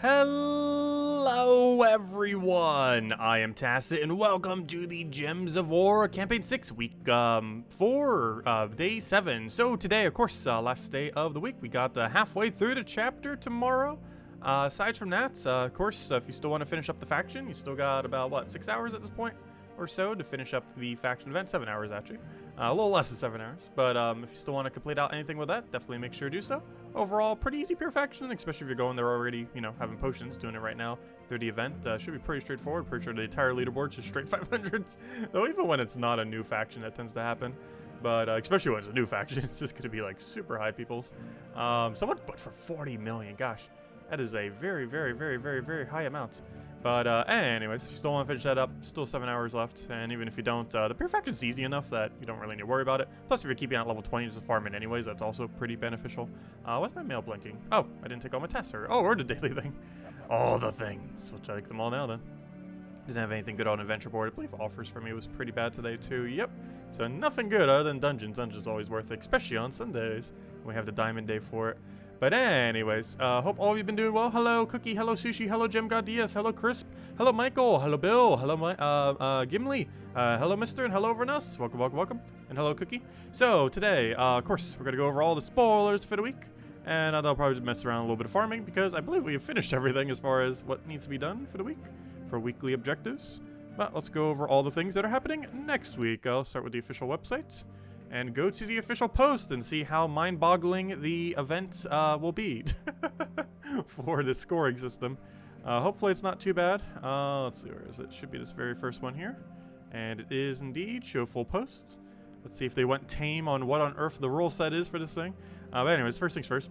Hello everyone, I am Tacit and welcome to the Gems of War Campaign 6 week 4, day 7. So today, of course, last day of the week, we got halfway through the chapter tomorrow. Aside from that, of course, if you still want to finish up the faction, you still got about, what, 6 hours at this point or so to finish up the faction event. 7 hours actually. A little less than 7 hours, but if you still want to complete out anything with that, definitely make sure to do so. Overall, pretty easy pure faction, especially if you're going there already, you know, having potions, doing it right now through the event. Should be pretty straightforward. Pretty sure the entire leaderboard's just straight 500s, though even when it's not a new faction, that tends to happen. But especially when it's a new faction, it's just going to be like super high peoples. But for 40 million, gosh, that is a very, very, very, very, very high amount. But anyways, if you still want to finish that up, still 7 hours left. And even if you don't, the pure faction's easy enough that you don't really need to worry about it. Plus, if you're keeping it at level 20 just to farm it anyways, that's also pretty beneficial. What's my mail blinking? Oh, I didn't take all my tests. Or the daily thing. All the things. We'll check them all now then. Didn't have anything good on adventure board. I believe offers for me was pretty bad today too. Yep. So nothing good other than dungeons. Dungeons always worth it, especially on Sundays. We have the diamond day for it. But anyways, hope all of you been doing well. Hello, Cookie. Hello, Sushi. Hello, Gem God Diaz. Hello, Crisp. Hello, Michael. Hello, Bill. Hello, Gimli. Hello, Mister. And hello, Vernus. Welcome, welcome, welcome. And hello, Cookie. So today, of course, we're going to go over all the spoilers for the week. And I'll probably just mess around a little bit of farming because I believe we have finished everything as far as what needs to be done for the week for weekly objectives. But let's go over all the things that are happening next week. I'll start with the official website and go to the official post and see how mind-boggling the event will be for the scoring system. Hopefully it's not too bad. Let's see, where is it? Should be this very first one here. And it is indeed. Show full posts. Let's see if they went tame on what on earth the rule set is for this thing. But anyways, first things first.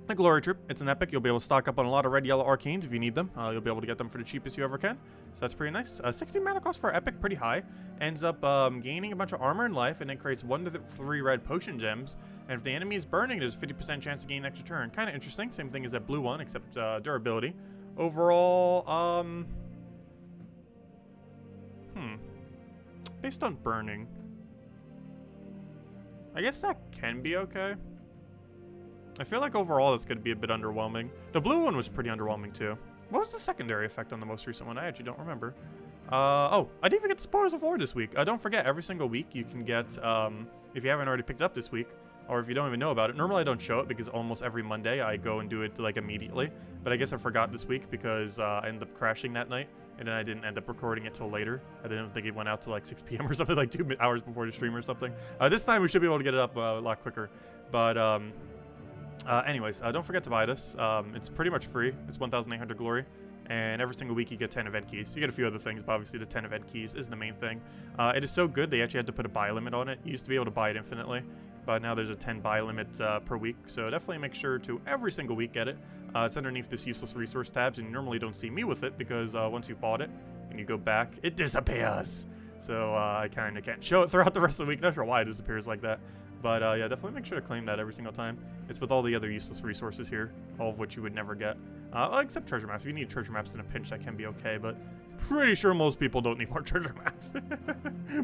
The Glory Troop, it's an epic. You'll be able to stock up on a lot of red, yellow arcanes if you need them. You'll be able to get them for the cheapest you ever can. So that's pretty nice. 16 mana cost for epic, pretty high. Ends up gaining a bunch of armor and life, and then creates 1 to 3 red potion gems. And if the enemy is burning, there's a 50% chance to gain an extra turn. Kind of interesting. Same thing as that blue one, except durability. Overall, based on burning, I guess that can be okay. I feel like overall that's going to be a bit underwhelming. The blue one was pretty underwhelming too. What was the secondary effect on the most recent one? I actually don't remember. Oh, I didn't even get the Spoilers of War this week. Don't forget, every single week you can get, if you haven't already picked up this week, or if you don't even know about it. Normally I don't show it because almost every Monday I go and do it like immediately. But I guess I forgot this week because I ended up crashing that night. And then I didn't end up recording it till later. I didn't think it went out till like 6 p.m. or something, like 2 hours before the stream or something. This time we should be able to get it up a lot quicker. But, anyways, don't forget to buy this. It's pretty much free. It's 1,800 glory. And every single week you get 10 event keys. You get a few other things, but obviously the 10 event keys is the main thing. It is so good, they actually had to put a buy limit on it. You used to be able to buy it infinitely, but now there's a 10 buy limit per week. So definitely make sure to every single week get it. It's underneath this useless resource tabs, and you normally don't see me with it because once you bought it and you go back, it disappears. So I kind of can't show it throughout the rest of the week. Not sure why it disappears like that. But yeah, definitely make sure to claim that every single time. It's with all the other useless resources here, all of which you would never get. Except treasure maps. If you need treasure maps in a pinch, that can be okay, but pretty sure most people don't need more treasure maps.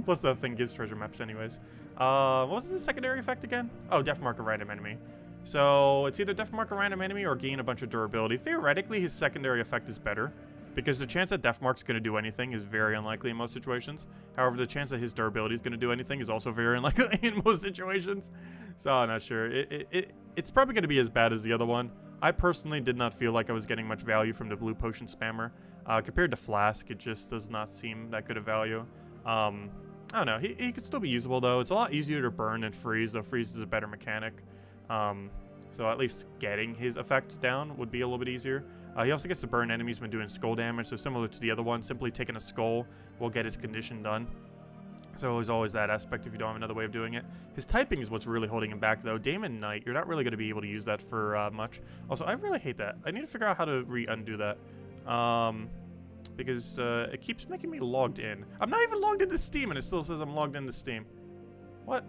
Plus that thing gives treasure maps anyways. What was the secondary effect again? Oh, death mark a random enemy. So it's either death mark a random enemy or gain a bunch of durability. Theoretically, his secondary effect is better, because the chance that Death Mark's going to do anything is very unlikely in most situations. However, the chance that his durability is going to do anything is also very unlikely in most situations. So I'm not sure. It's probably going to be as bad as the other one. I personally did not feel like I was getting much value from the blue potion spammer. Compared to Flask, it just does not seem that good of value. I don't know. He could still be usable, though. It's a lot easier to burn than freeze, though freeze is a better mechanic. So at least getting his effects down would be a little bit easier. He also gets to burn enemies when doing skull damage, so similar to the other one, simply taking a skull will get his condition done. So there's always that aspect if you don't have another way of doing it. His typing is what's really holding him back, though. Damon Knight, you're not really going to be able to use that for much. Also, I really hate that. I need to figure out how to undo that. Because it keeps making me logged in. I'm not even logged into Steam, and it still says I'm logged into Steam. What?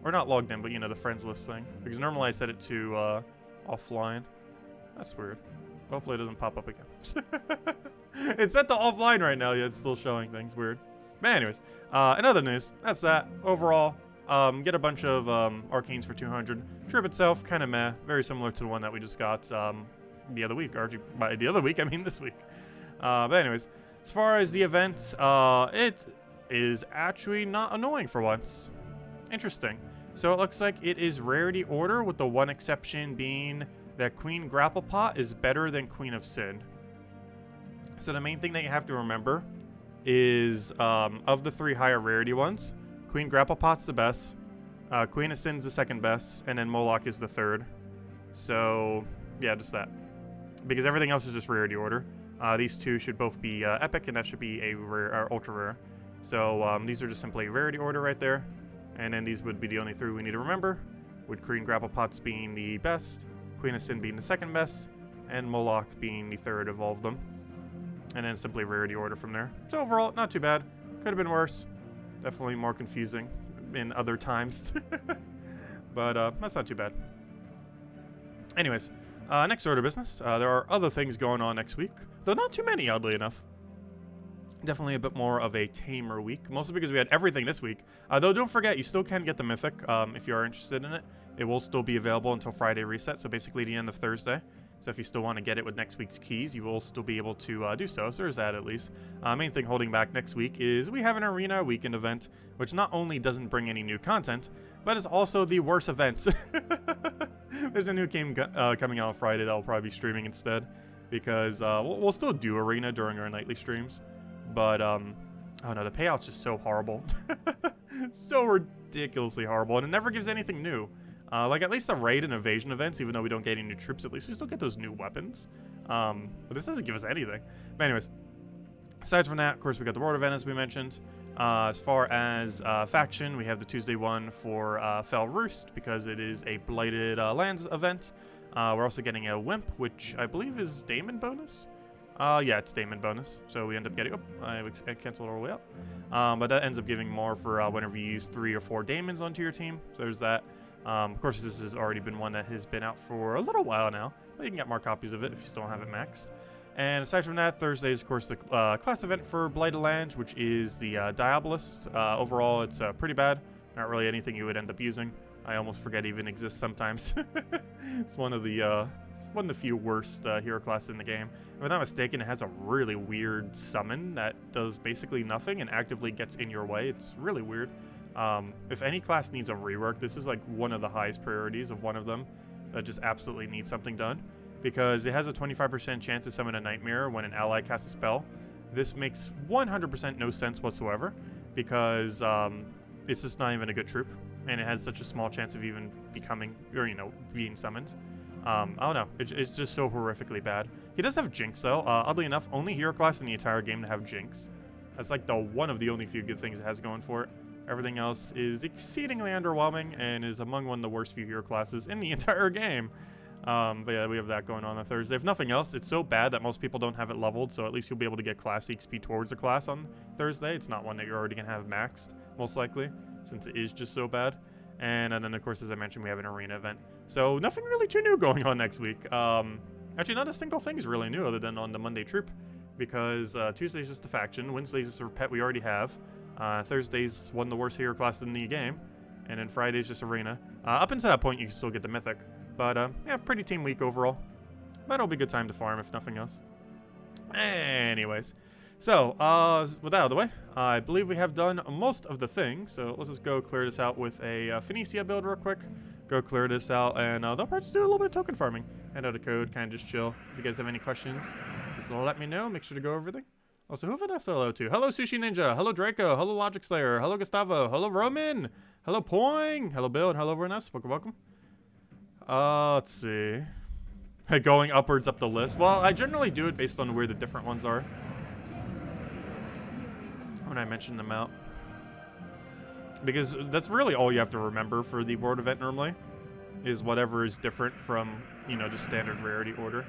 Or not logged in, but you know, the friends list thing. Because normally I set it to offline. That's weird. Hopefully it doesn't pop up again. It's set to offline right now, yet it's still showing things. Weird. But anyways, in other news, that's that. Overall, get a bunch of arcanes for 200. Trip itself, kind of meh. Very similar to the one that we just got. the other week. Or by the other week, I mean this week. But anyways, as far as the event, it is actually not annoying for once. Interesting. So it looks like it is rarity order, with the one exception being that Queen Grapple Pot is better than Queen of Sin. So the main thing that you have to remember is, of the 3 higher rarity ones, Queen Grapple Pot's the best, Queen of Sin's the second best, and then Moloch is the third. So, yeah, just that. Because everything else is just rarity order. These 2 should both be epic, and that should be a rare, or ultra rare. So these are just simply rarity order right there. And then these would be the only 3 we need to remember, with Queen Grapple Pots being the best, Queen of Sin being the second best, and Moloch being the third of all of them. And then simply rarity order from there. So overall, not too bad. Could have been worse. Definitely more confusing in other times. But that's not too bad. Anyways, next order of business. There are other things going on next week, though not too many, oddly enough. Definitely a bit more of a tamer week, mostly because we had everything this week. Though don't forget, you still can get the Mythic if you are interested in it. It will still be available until Friday reset, so basically the end of Thursday. So if you still want to get it with next week's keys, you will still be able to do so. So there's that at least. Main thing holding back next week is we have an Arena weekend event, which not only doesn't bring any new content, but is also the worst event. There's a new game coming out on Friday that I'll probably be streaming instead, because we'll still do Arena during our nightly streams. But, oh no, the payout's just so horrible. So ridiculously horrible, and it never gives anything new. Like, at least the raid and evasion events, even though we don't get any new troops, at least we still get those new weapons. But this doesn't give us anything. But anyways, aside from that, of course, we got the World event, as we mentioned. As far as faction, we have the Tuesday one for Fell Roost, because it is a Blighted Lands event. We're also getting a Wimp, which I believe is Daemon bonus. Yeah, it's Daemon bonus. So we end up getting... Oh, I canceled all the way up. But that ends up giving more for whenever you use 3 or 4 Daemons onto your team. So there's that. Of course, this has already been one that has been out for a little while now, but you can get more copies of it if you still don't have it maxed. And aside from that, Thursday is, of course, the class event for Blighted Lands, which is the Diabolist. Overall, it's pretty bad. Not really anything you would end up using. I almost forget it even exists sometimes. It's one of the few worst hero classes in the game. If I'm not mistaken, it has a really weird summon that does basically nothing and actively gets in your way. It's really weird. If any class needs a rework, this is like one of the highest priorities of one of them that just absolutely needs something done, because it has a 25% chance to summon a Nightmare when an ally casts a spell. This makes 100% no sense whatsoever, because it's just not even a good troop, and it has such a small chance of even becoming, or being summoned. I don't know, it's just so horrifically bad. He does have Jinx though. Oddly enough, only hero class in the entire game to have Jinx. That's like one of the only few good things it has going for it. Everything else is exceedingly underwhelming and is among one of the worst few hero classes in the entire game. But yeah, we have that going on Thursday. If nothing else, it's so bad that most people don't have it leveled, so at least you'll be able to get class XP towards the class on Thursday. It's not one that you're already going to have maxed, most likely, since it is just so bad. And then, of course, as I mentioned, we have an Arena event. So nothing really too new going on next week. Actually, not a single thing is really new other than on the Monday troop, because Tuesday's just a faction, Wednesday's just a pet we already have. Thursday's one of the worst hero classes in the game, and then Friday's just Arena. Up until that point, you can still get the Mythic. But, yeah, pretty team week overall. But it'll be a good time to farm, if nothing else. Anyways. So, with that out of the way, I believe we have done most of the things. So, let's just go clear this out with a Phoenicia build real quick. Go clear this out, and they'll probably just do a little bit of token farming. Hand out a code, kind of just chill. If you guys have any questions, just let me know. Make sure to go over everything. Also, who Vanessa hello to? Hello, Sushi Ninja. Hello, Draco. Hello, Logic Slayer. Hello, Gustavo. Hello, Roman. Hello, Poing. Hello, Bill. And hello, Vanessa. Welcome, welcome. Let's see. Going upwards up the list. Well, I generally do it based on where the different ones are when I mention them out, because that's really all you have to remember for the World event normally, is whatever is different from, just standard rarity order.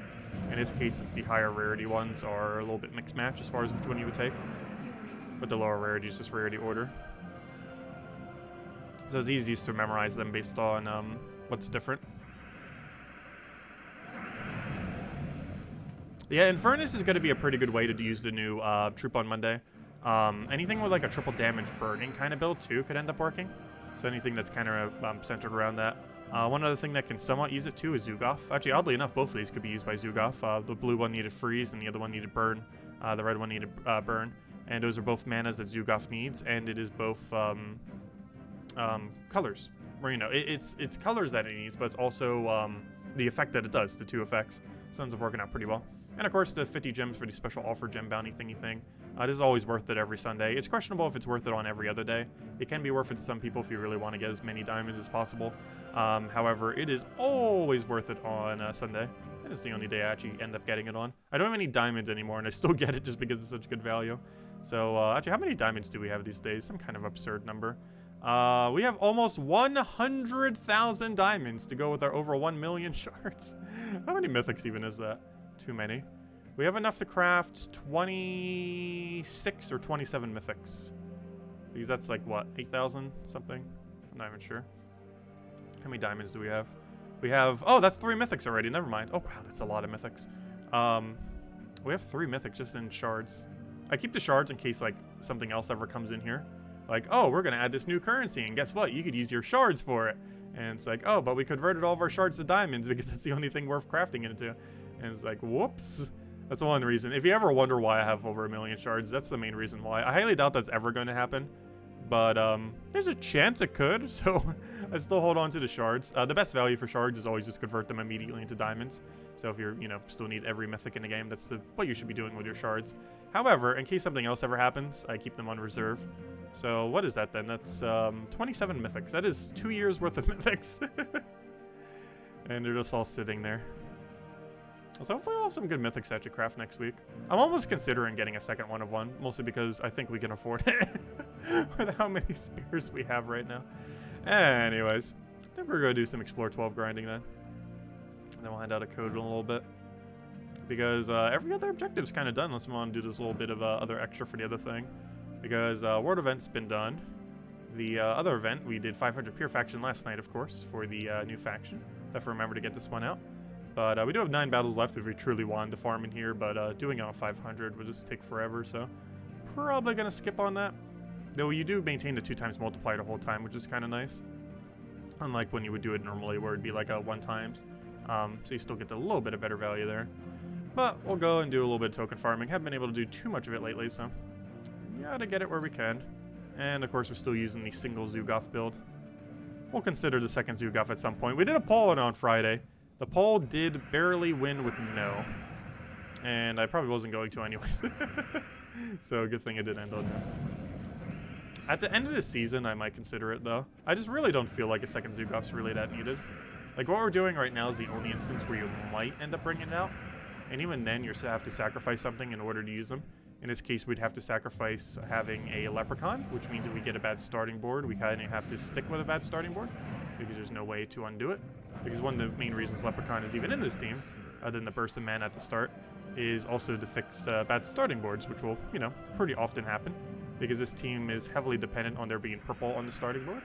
In this case, it's the higher rarity ones are a little bit mixed match as far as which one you would take, but the lower rarity is just rarity order. So it's easiest to memorize them based on what's different. Yeah, Infernus is going to be a pretty good way to use the new troop on Monday. Anything with like a triple damage burning kind of build too could end up working. So anything that's kind of centered around that. One other thing that can somewhat use it too is Zugoff. Actually, oddly enough, both of these could be used by Zugoff. The blue one needed freeze and the other one needed burn. The red one needed burn. And those are both manas that Zugoff needs, and it is both colors. Where, you know, it's colors that it needs, but it's also the effect that it does, the 2 effects. So ends up working out pretty well. And of course, the 50 gems for the special offer gem bounty thingy thing. It is always worth it every Sunday. It's questionable if it's worth it on every other day. It can be worth it to some people if you really want to get as many diamonds as possible. However, it is always worth it on Sunday. And it's the only day I actually end up getting it on. I don't have any diamonds anymore, and I still get it just because it's such good value. So, actually, how many diamonds do we have these days? Some kind of absurd number. We have almost 100,000 diamonds to go with our over 1 million shards. How many mythics even is that? Too many. We have enough to craft 26 or 27 mythics. Because that's like, what, 8,000 something? I'm not even sure. How many diamonds do we have? We have, oh, that's 3 mythics already. Never mind. Oh, wow, that's a lot of mythics. We have 3 mythics just in shards. I keep the shards in case, like, something else ever comes in here. Like, oh, we're going to add this new currency, and guess what? You could use your shards for it. And it's like, oh, but we converted all of our shards to diamonds because that's the only thing worth crafting it into. And it's like, whoops. That's the one reason. If you ever wonder why I have over 1 million shards, that's the main reason why. I highly doubt that's ever going to happen. But there's a chance it could, so I still hold on to the shards. The best value for shards is always just convert them immediately into diamonds. So if you're, you know, still need every mythic in the game, that's what you should be doing with your shards. However, in case something else ever happens, I keep them on reserve. So what is that then? That's 27 mythics. That is 2 years worth of mythics. And they're just all sitting there. So hopefully I'll have some good mythics that you craft next week. I'm almost considering getting a second one of one, mostly because I think we can afford it with how many spears we have right now. Anyways, I think we're going to do some Explore 12 grinding then. And then we'll hand out a code in a little bit. Because every other objective's kind of done, unless we want to do this little bit of other extra for the other thing. Because World Event's been done. The other event, we did 500 Pure Faction last night, of course, for the new faction. Have to remember to get this one out. But we do have 9 battles left if we truly wanted to farm in here, but doing it on 500 would just take forever, so probably going to skip on that. Though you do maintain the 2x multiplier the whole time, which is kind of nice. Unlike when you would do it normally, where it'd be like a 1x. So you still get a little bit of better value there. But we'll go and do a little bit of token farming. Haven't been able to do too much of it lately, so gotta get it where we can. And of course, we're still using the single Zugoff build. We'll consider the second Zugoff at some point. We did a poll on Friday. The poll did barely win with no. And I probably wasn't going to anyways. So good thing it did end on no. At the end of the season, I might consider it, though. I just really don't feel like a second Zugoff's really that needed. Like, what we're doing right now is the only instance where you might end up bringing it out. And even then, you have to sacrifice something in order to use them. In this case, we'd have to sacrifice having a leprechaun, which means if we get a bad starting board, we kind of have to stick with a bad starting board. Because there's no way to undo it. Because one of the main reasons leprechaun is even in this team, other than the burst of mana at the start, is also to fix bad starting boards, which will, you know, pretty often happen. Because this team is heavily dependent on there being purple on the starting board.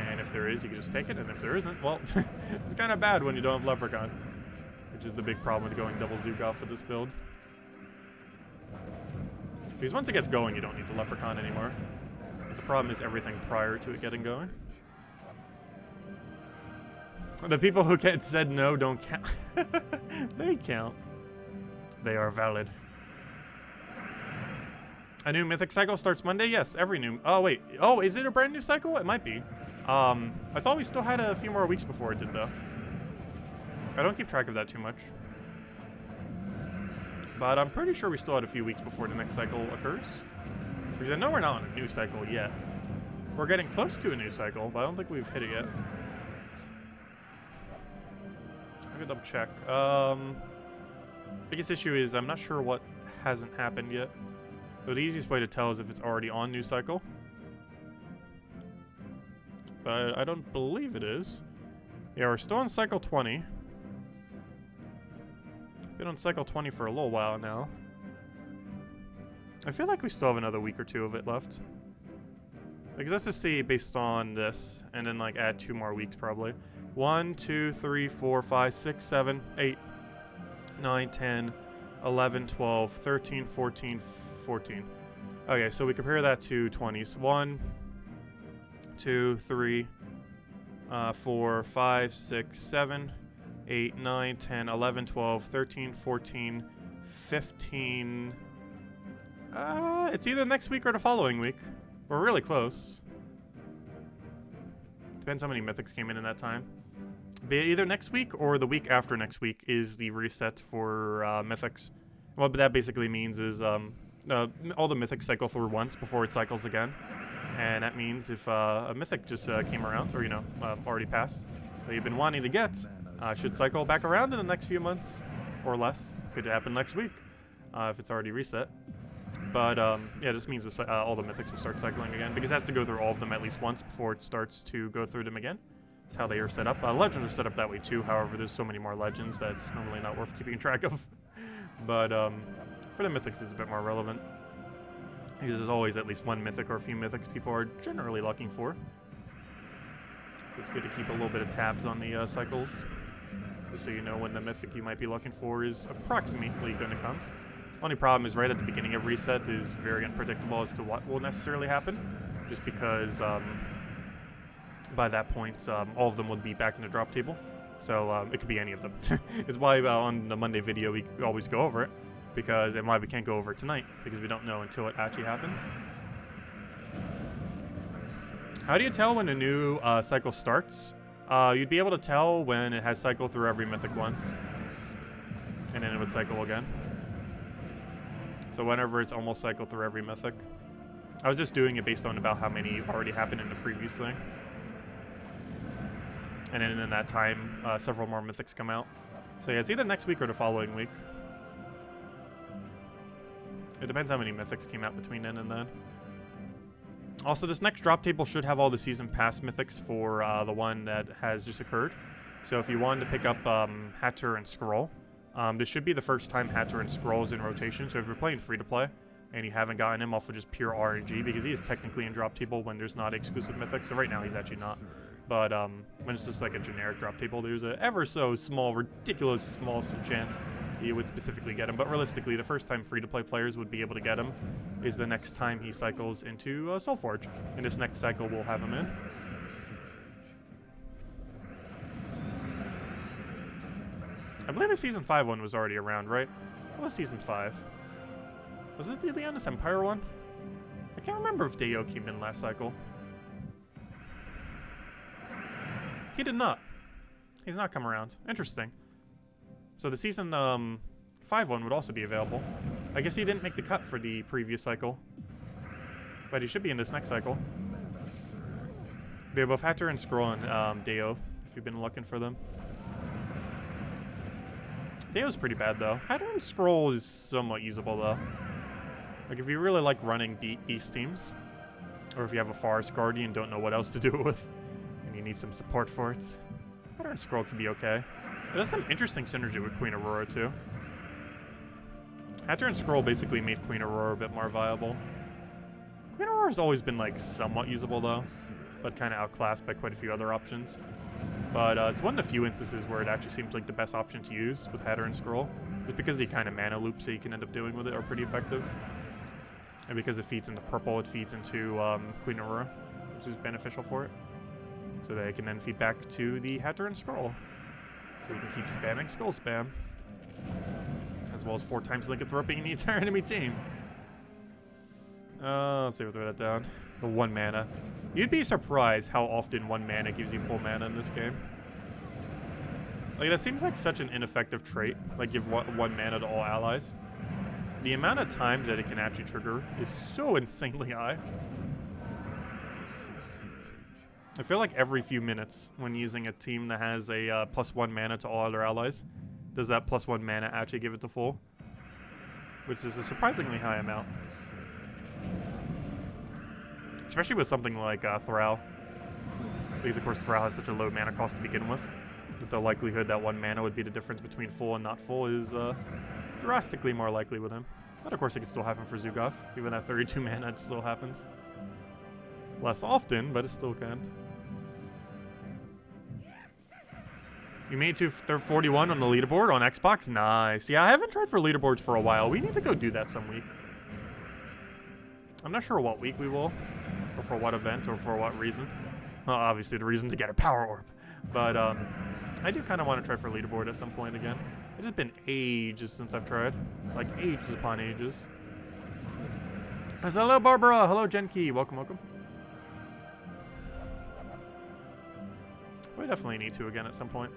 And if there is, you can just take it. And if there isn't, well, it's kind of bad when you don't have leprechaun. Which is the big problem with going double Zugoff with this build. Because once it gets going, you don't need the leprechaun anymore. But the problem is everything prior to it getting going. The people who said no don't count. They count. They are valid. A new Mythic cycle starts Monday? Yes, every new... Oh, wait. Oh, is it a brand new cycle? It might be. I thought we still had a few more weeks before it did, though. I don't keep track of that too much. But I'm pretty sure we still had a few weeks before the next cycle occurs. Because I know we're not on a new cycle yet. We're getting close to a new cycle, but I don't think we've hit it yet. I'm gonna double check. Biggest issue is I'm not sure what hasn't happened yet. So the easiest way to tell is if it's already on new cycle. But I don't believe it is. Yeah, we're still on cycle 20. Been on cycle 20 for a little while now. I feel like we still have another week or two of it left. Because let's just see based on this, and then like add 2 more weeks probably. 1, 2, 3, 4, 5, 6, 7, 8, 9, 10, 11, 12, 13, 14, 14. Okay, so we compare that to 20s. 1, 2, 3, 4, 5, 6, 7, 8, 9, 10, 11, 12, 13, 14, 15. It's either next week or the following week. We're really close. Depends how many mythics came in that time. But either next week or the week after next week is the reset for mythics. What that basically means is all the mythics cycle through once before it cycles again. And that means if a mythic just came around, or, you know, already passed, that you've been wanting to get, should cycle back around in the next few months or less. Could happen next week if it's already reset. But yeah, this means all the mythics will start cycling again, because it has to go through all of them at least once before it starts to go through them again. That's how they are set up. Legends are set up that way too, however, there's so many more legends that's normally not worth keeping track of. But for the mythics, it's a bit more relevant, because there's always at least one mythic or a few mythics people are generally looking for. So it's good to keep a little bit of tabs on the cycles, just so you know when the mythic you might be looking for is approximately going to come. Only problem is right at the beginning of reset is very unpredictable as to what will necessarily happen, just because by that point all of them would be back in the drop table, so it could be any of them. It's why on the Monday video we always go over it, because and why we can't go over it tonight, because we don't know until it actually happens. How do you tell when a new cycle starts? You'd be able to tell when it has cycled through every mythic once, and then it would cycle again. So whenever it's almost cycled through every mythic. I was just doing it based on about how many already happened in the previous thing. And then in that time, several more mythics come out. So yeah, it's either next week or the following week. It depends how many mythics came out between then and then. Also, this next drop table should have all the season pass mythics for the one that has just occurred. So if you wanted to pick up Hatter and Scroll, this should be the first time Hatter and Scroll is in rotation. So if you're playing free-to-play and you haven't gotten him off of just pure RNG, because he is technically in drop table when there's not exclusive mythics. So right now he's actually not. But when it's just like a generic drop table, there's a ever so small, ridiculous small chance you would specifically get him. But realistically, the first time free-to-play players would be able to get him is the next time he cycles into Soulforge. And this next cycle we'll have him in. I believe the Season 5 one was already around, right? What was Season 5? Was it the Leonis Empire one? I can't remember if Deo came in last cycle. He did not. He's not come around. Interesting. So the Season 5 one would also be available. I guess he didn't make the cut for the previous cycle, but he should be in this next cycle. We have both Hatter and Scroll and Deo, if you've been looking for them. Deo's pretty bad though. Hatter and Scroll is somewhat usable though. Like if you really like running beast teams, or if you have a Forest Guardian and don't know what else to do it with, and you need some support for it, Hatter and Scroll can be okay. It has some interesting synergy with Queen Aurora too. Hatter and Scroll basically made Queen Aurora a bit more viable. Queen Aurora's always been like somewhat usable though, but kind of outclassed by quite a few other options. But it's one of the few instances where it actually seems like the best option to use with Hatter and Scroll, just because the kind of mana loops that you can end up doing with it are pretty effective. And because it feeds into purple, it feeds into Queen Aurora, which is beneficial for it. So that it can then feed back to the Hatter and Scroll. So you can keep spamming Skull Spam. As well as 4 times lycanthroping the entire enemy team. Let's see if we throw that down. The 1 mana. You'd be surprised how often 1 mana gives you full mana in this game. Like, that seems like such an ineffective trait. Like, give 1 mana to all allies. The amount of times that it can actually trigger is so insanely high. I feel like every few minutes, when using a team that has a +1 mana to all other allies, does that +1 mana actually give it to full? Which is a surprisingly high amount. Especially with something like Thrall. Because of course Thrall has such a low mana cost to begin with. That the likelihood that 1 mana would be the difference between full and not full is drastically more likely with him. But of course it can still happen for Zugov. Even at 32 mana it still happens. Less often, but it still can. You made to 41 on the leaderboard on Xbox? Nice. Yeah, I haven't tried for leaderboards for a while. We need to go do that some week. I'm not sure what week we will, or for what event, or for what reason. Well, obviously the reason to get a power orb. But I do kind of want to try for leaderboard at some point again. It has been ages since I've tried. Like ages upon ages. Hello, Barbara. Hello, Genki. Welcome, welcome. We definitely need to again at some point.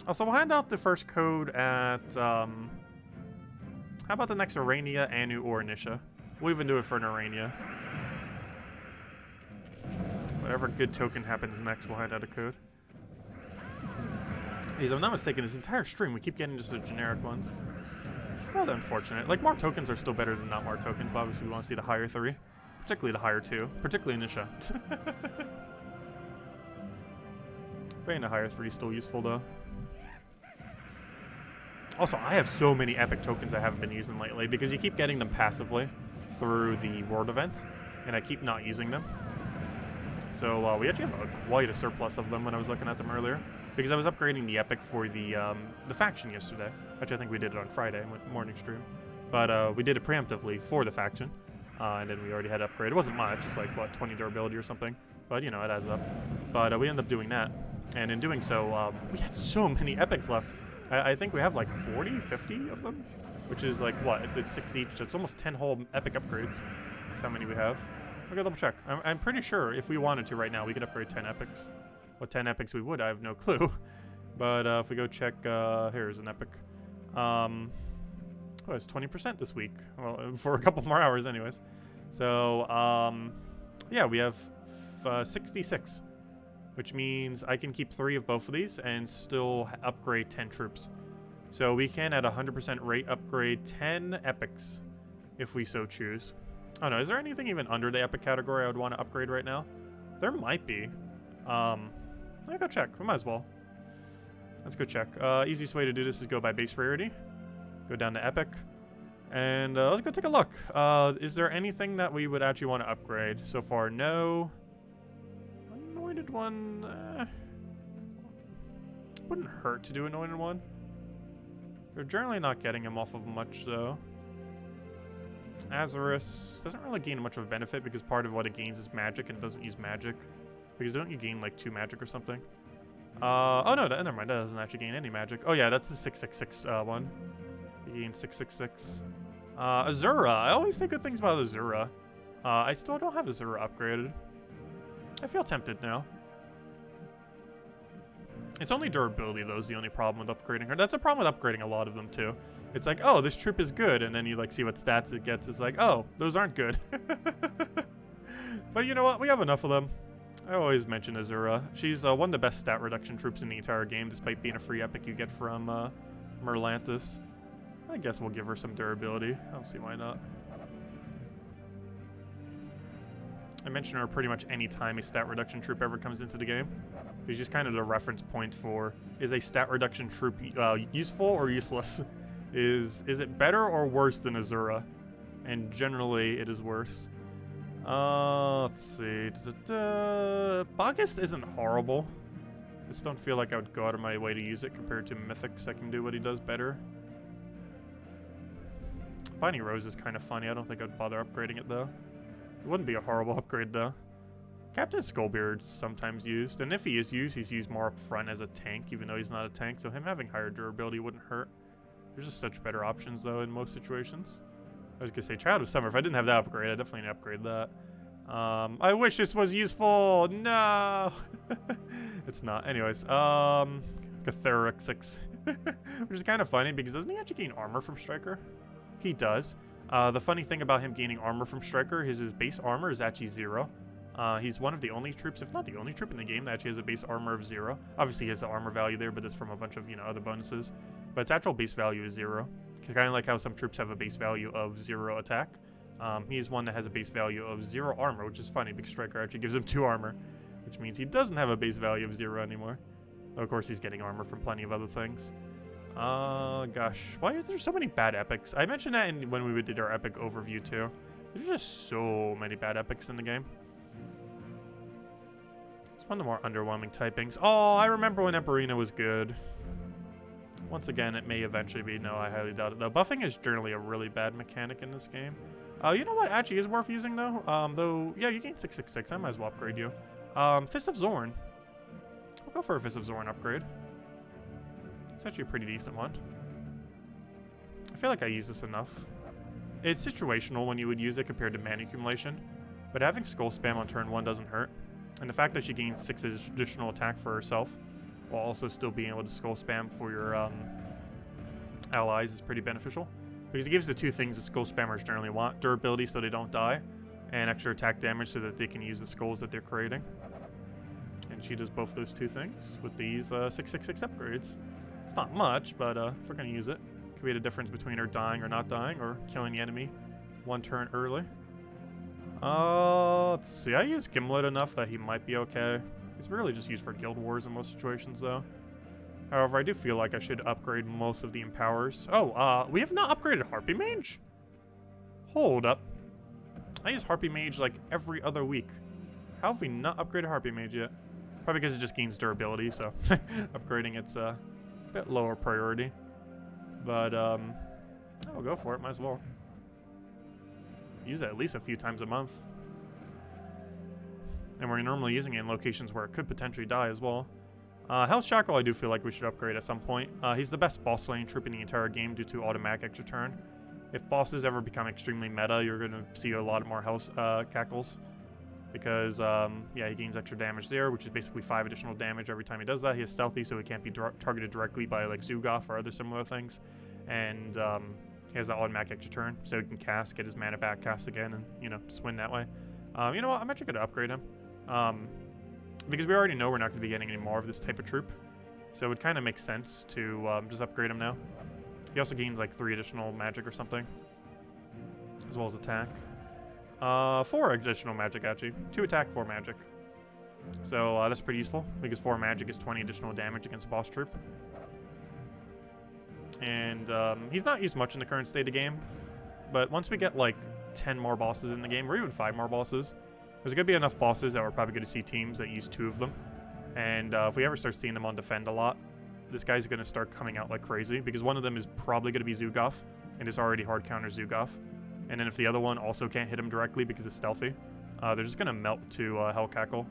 Also, we'll hand out the first code at, how about the next Arania, Anu, or Nisha? We'll even do it for an Arania. Whatever good token happens next, we'll hand out a code. If I'm not mistaken, this entire stream, we keep getting just the generic ones. It's rather unfortunate. Like, more tokens are still better than not more tokens, but obviously we want to see the higher 3. Particularly the higher 2. Particularly Nisha. Paying the higher 3 is still useful, though. Also, I have so many epic tokens I haven't been using lately because you keep getting them passively through the world event, and I keep not using them. So we actually have quite a surplus of them when I was looking at them earlier, because I was upgrading the epic for the faction yesterday. Actually, I think we did it on Friday, morning stream. But we did it preemptively for the faction, and then we already had upgrade. It wasn't much, just like, what, 20 durability or something. But, you know, it adds up. But we ended up doing that, and in doing so, we had so many epics left. I think we have like 40, 50 of them, which is like, what, it's 6 each, so it's almost 10 whole epic upgrades. That's how many we have. We're gonna double check. I'm pretty sure if we wanted to right now, we could upgrade 10 epics. What 10 epics we would, I have no clue. But if we go check, here's an epic. Oh, it's 20% this week. Well, for a couple more hours anyways. So, yeah, we have 66. Which means I can keep 3 of both of these and still upgrade 10 troops. So we can, at 100% rate, upgrade 10 epics if we so choose. Oh no, is there anything even under the epic category I would want to upgrade right now? There might be. Let's go check. We might as well. Let's go check. Easiest way to do this is go by base rarity. Go down to epic. And let's go take a look. Is there anything that we would actually want to upgrade? So far, no. Anointed one, wouldn't hurt to do anointed one. We're generally not getting him off of much though. Azarus doesn't really gain much of a benefit because part of what it gains is magic and it doesn't use magic. Because don't you gain like 2 magic or something? Oh no, never mind, that doesn't actually gain any magic. Oh yeah, that's the 666 one. You gain 666. Azura, I always say good things about Azura. I still don't have Azura upgraded. I feel tempted now. It's only durability, though, is the only problem with upgrading her. That's the problem with upgrading a lot of them, too. It's like, oh, this troop is good, and then you, like, see what stats it gets. It's like, oh, those aren't good. But you know what? We have enough of them. I always mention Azura. She's one of the best stat reduction troops in the entire game, despite being a free epic you get from Merlantis. I guess we'll give her some durability. I don't see why not. I mention her pretty much any time a stat reduction troop ever comes into the game. It's just kind of the reference point for, is a stat reduction troop useful or useless? Is it better or worse than Azura? And generally, it is worse. Let's see. August isn't horrible. I just don't feel like I would go out of my way to use it compared to Mythic, so I can do what he does better. Bunny Rose is kind of funny. I don't think I'd bother upgrading it, though. It wouldn't be a horrible upgrade, though. Captain Skullbeard's sometimes used, and if he is used, he's used more up front as a tank, even though he's not a tank, so him having higher durability wouldn't hurt. There's just such better options, though, in most situations. I was gonna say Child of Summer. If I didn't have that upgrade, I'd definitely upgrade that. I wish this was useful! No! It's not. Anyways, ssaszix. Which is kind of funny, because doesn't he actually gain armor from Striker? He does. The funny thing about him gaining armor from Striker is his base armor is actually 0. He's one of the only troops, if not the only troop in the game that actually has a base armor of 0. Obviously he has the armor value there, but it's from a bunch of, other bonuses. But its actual base value is 0. Kind of like how some troops have a base value of 0 attack. He is one that has a base value of 0 armor, which is funny because Striker actually gives him 2 armor, which means he doesn't have a base value of 0 anymore. Though of course he's getting armor from plenty of other things. Gosh, why is there so many bad epics? I mentioned that when we did our epic overview too. There's just so many bad epics in the game. It's one of the more underwhelming typings. Oh, I remember when Emperina was good. Once again, it may eventually be. No, I highly doubt it though. Buffing is generally a really bad mechanic in this game. You know what actually is worth using, though? Though, yeah, you gain 666. I might as well upgrade you. Fist of Zorn. We'll go for a Fist of Zorn upgrade. It's actually a pretty decent one. I feel like I use this enough. It's situational when you would use it compared to mana accumulation, but having Skull Spam on turn 1 doesn't hurt. And the fact that she gains 6 additional attack for herself, while also still being able to Skull Spam for your allies is pretty beneficial. Because it gives the two things that Skull Spammers generally want: durability so they don't die, and extra attack damage so that they can use the skulls that they're creating. And she does both those two things with these 666 upgrades. It's not much, but if we're going to use it, it could be the difference between her dying or not dying, or killing the enemy 1 turn early. Let's see. I use Gimlet enough that he might be okay. He's really just used for Guild Wars in most situations, though. However, I do feel like I should upgrade most of the Empowers. Oh, we have not upgraded Harpy Mage? Hold up. I use Harpy Mage like every other week. How have we not upgraded Harpy Mage yet? Probably because it just gains durability, so upgrading it's a bit lower priority. But, I'll go for it. Might as well. Use it at least a few times a month. And we're normally using it in locations where it could potentially die as well. Hell's Shackle I do feel like we should upgrade at some point. He's the best boss slaying troop in the entire game due to automatic extra turn. If bosses ever become extremely meta, you're going to see a lot more Hell's Cackles. Because, yeah, he gains extra damage there, which is basically 5 additional damage every time he does that. He is stealthy, so he can't be targeted directly by, like, Zugoff or other similar things. And, he has that automatic extra turn, so he can cast, get his mana back, cast again, and, you know, just win that way. You know what? I'm actually going to upgrade him. Because we already know we're not going to be getting any more of this type of troop. So it would kind of make sense to just upgrade him now. He also gains like 3 additional magic or something, as well as attack. 4 additional magic, actually. 2 attack, 4 magic. So that's pretty useful, because 4 magic is 20 additional damage against a boss troop. And he's not used much in the current state of the game, but once we get like 10 more bosses in the game, or even 5 more bosses, there's going to be enough bosses that we're probably going to see teams that use 2 of them. And if we ever start seeing them on defend a lot, this guy's going to start coming out like crazy, because one of them is probably going to be Zugoff, and it's already hard counter Zugoff. And then if the other one also can't hit him directly because it's stealthy, they're just going to melt to Hell Cackle.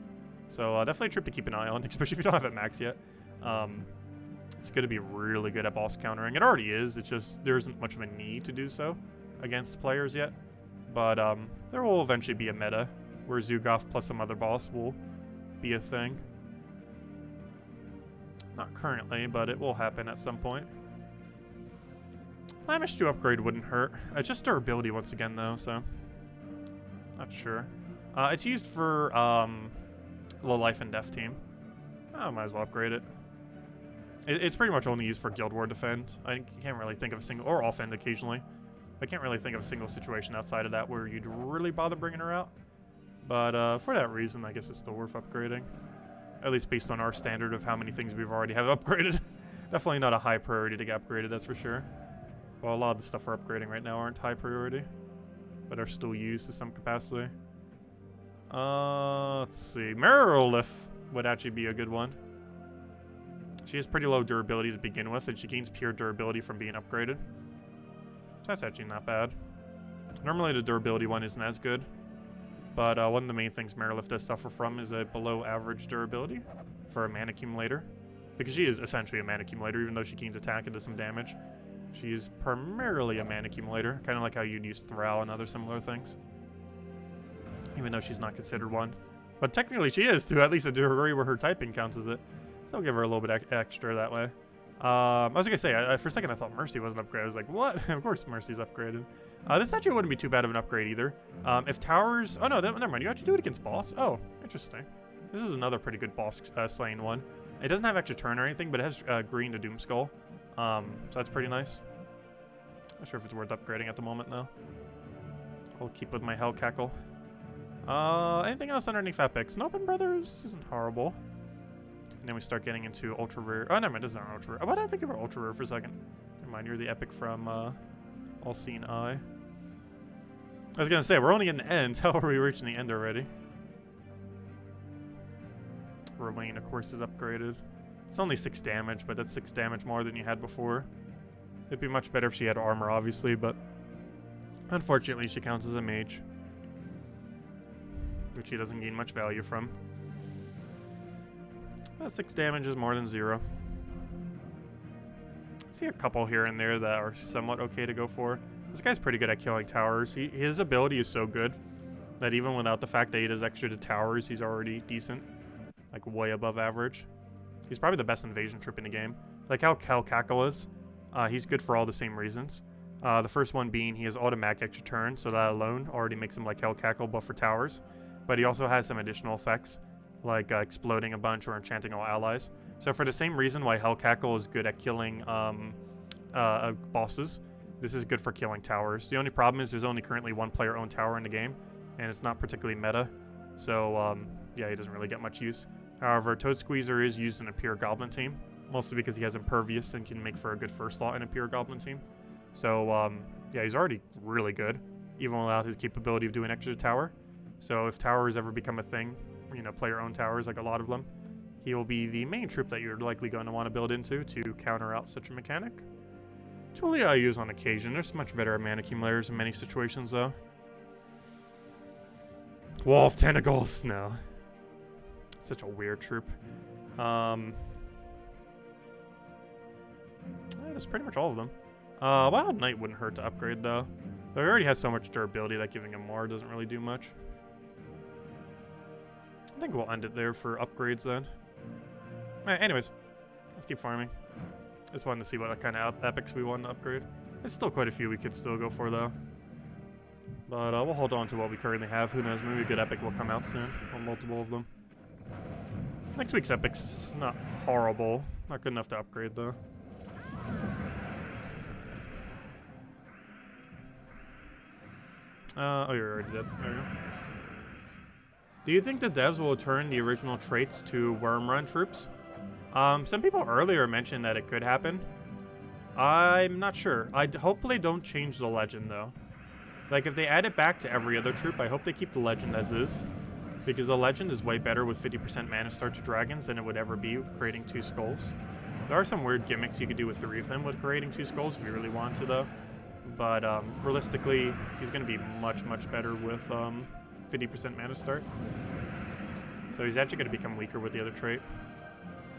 So definitely a trip to keep an eye on, especially if you don't have it max yet. It's going to be really good at boss countering. It already is, it's just there isn't much of a need to do so against players yet. But there will eventually be a meta where Zugoff plus some other boss will be a thing. Not currently, but it will happen at some point. Flamish 2 upgrade wouldn't hurt. It's just durability once again, though, so not sure. It's used for low life and death team. I might as well upgrade it. It's pretty much only used for Guild War defend. I can't really think of a single, or offend occasionally. I can't really think of a single situation outside of that where you'd really bother bringing her out. But for that reason, I guess it's still worth upgrading. At least based on our standard of how many things we've already have upgraded. Definitely not a high priority to get upgraded, that's for sure. Well, a lot of the stuff we're upgrading right now aren't high priority, but are still used to some capacity. Let's see. Merilith would actually be a good one. She has pretty low durability to begin with, and she gains pure durability from being upgraded. So that's actually not bad. Normally the durability one isn't as good, but one of the main things Merilith does suffer from is a below average durability for a mana accumulator. Because she is essentially a mana accumulator, even though she gains attack and does some damage. She is primarily a mana accumulator, kind of like how you'd use Thrall and other similar things. Even though she's not considered one. But technically she is, to at least a degree where her typing counts as it. So I'll give her a little bit extra that way. I was going to say, for a second I thought Mercy wasn't upgraded. I was like, what? Of course Mercy's upgraded. This actually wouldn't be too bad of an upgrade either. If towers... Oh no, never mind. You actually do it against boss? Oh, interesting. This is another pretty good boss slaying one. It doesn't have extra turn or anything, but it has green to Doomskull. So that's pretty nice. Not sure if it's worth upgrading at the moment, though. I'll keep with my Hell Cackle. Anything else underneath epics? Nopin Brothers isn't horrible. And then we start getting into ultra rare. Oh, never mind, this is not ultra rare. Why did I think of ultra rare for a second? Never mind, you're the epic from All Seen Eye. I was gonna say, we're only getting the end. How are we reaching the end already? Romaine, of course, is upgraded. It's only 6 damage, but that's 6 damage more than you had before. It'd be much better if she had armor, obviously, but Unfortunately, she counts as a mage, which he doesn't gain much value from. 6 damage is more than 0. See a couple here and there that are somewhat okay to go for. This guy's pretty good at killing towers. His ability is so good that even without the fact that he does extra to towers, he's already decent. Like, way above average. He's probably the best invasion troop in the game. Like how Cackle is. He's good for all the same reasons. The first one being he has automatic extra turn, so that alone already makes him like Cackle, but for towers. But he also has some additional effects, like exploding a bunch or enchanting all allies. So for the same reason why Cackle is good at killing bosses, this is good for killing towers. The only problem is there's only currently one player-owned tower in the game, and it's not particularly meta. So yeah, he doesn't really get much use. However, Toad Squeezer is used in a pure Goblin team, mostly because he has Impervious and can make for a good first slot in a pure Goblin team. So yeah, he's already really good, even without his capability of doing extra tower. So if towers ever become a thing, you know, player-owned towers, like a lot of them, he will be the main troop that you're likely going to want to build into to counter out such a mechanic. Totally I use on occasion. There's much better at mana accumulators in many situations, though. Wall of Tentacles, no. Such a weird troop. That's pretty much all of them. Wild Knight wouldn't hurt to upgrade, though. He already has so much durability that giving him more doesn't really do much. I think we'll end it there for upgrades then. Anyways, let's keep farming. Just wanted to see what kind of epics we want to upgrade. There's still quite a few we could still go for, though. But we'll hold on to what we currently have. Who knows, maybe a good epic will come out soon, or multiple of them. Next week's epic's not horrible. Not good enough to upgrade, though. Oh, you're already dead. There you go. Do you think the devs will return the original traits to Worm Run troops? Some people earlier mentioned that it could happen. I'm not sure. I hopefully don't change the legend, though. Like, if they add it back to every other troop, I hope they keep the legend as is. Because the legend is way better with 50% mana start to dragons than it would ever be creating 2 skulls. There are some weird gimmicks you could do with 3 of them with creating 2 skulls if you really want to, though. But realistically, he's going to be much, much better with 50% mana start. So he's actually going to become weaker with the other trait.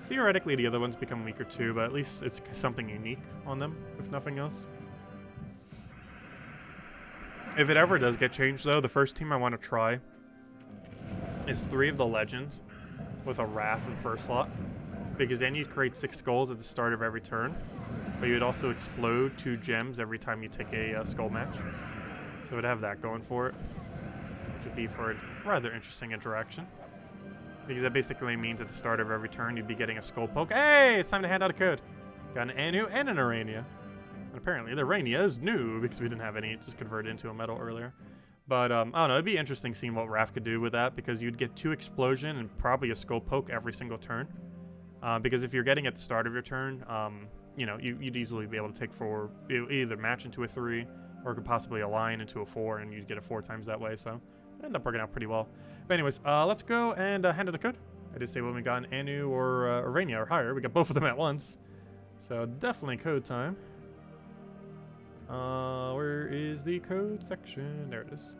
Theoretically, the other ones become weaker too, but at least it's something unique on them, if nothing else. If it ever does get changed, though, the first team I want to try is 3 of the legends with a Wrath in first slot. Because then you'd create 6 skulls at the start of every turn. But you'd also explode 2 gems every time you take a skull match. So it would have that going for it. Which would be for a rather interesting interaction. Because that basically means at the start of every turn you'd be getting a skull poke. Hey, it's time to hand out a code. Got an Anu and an Arania. And apparently the Arania is new because we didn't have any. It just converted into a metal earlier. But I don't know, it'd be interesting seeing what Raph could do with that because you'd get 2 explosion and probably a skull poke every single turn. Because if you're getting at the start of your turn, you know, you'd easily be able to take 4, either match into a 3 or could possibly align into a 4 and you'd get a 4 times that way. So it ended up working out pretty well. But anyways, let's go and hand in the code. I did say when we got an Anu or Arania or higher. We got both of them at once. So definitely code time. Where is the code section? There it is.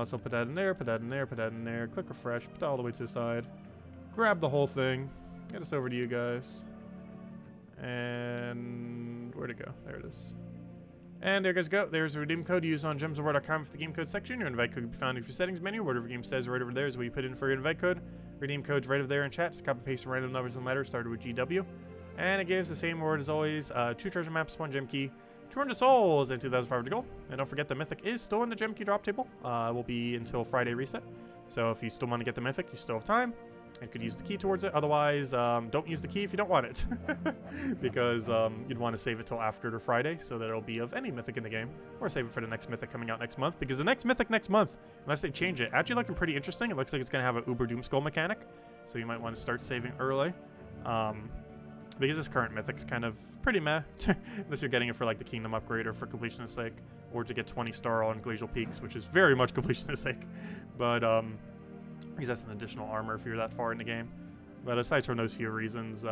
So put that in there, put that in there, put that in there. Click refresh, put that all the way to the side. Grab the whole thing. Get us over to you guys. And where'd it go? There it is. And there you guys go. There's a redeem code used on gemsofwar.com for the game code section. Your invite code can be found in your settings menu. Whatever game says right over there is what you put in for your invite code. Redeem code's right over there in chat. Just copy paste random numbers and letters started with GW. And it gives the same reward as always. 2 treasure maps, 1 gem key, 200 souls, and 2,500 gold. And don't forget the Mythic is still in the gem key drop table. It will be until Friday reset. So if you still want to get the Mythic, you still have time. And could use the key towards it. Otherwise, don't use the key if you don't want it. Because you'd want to save it till after the Friday so that it'll be of any Mythic in the game. Or save it for the next Mythic coming out next month. Because the next Mythic next month, unless they change it, actually looking pretty interesting. It looks like it's going to have an Uber Doom Skull mechanic. So you might want to start saving early. Because this current Mythic's kind of pretty meh. Unless you're getting it for like the Kingdom upgrade or for completionist sake. Or to get 20 star on Glacial Peaks, which is very much completionist sake. But because that's an additional armor if you're that far in the game. But aside from those few reasons,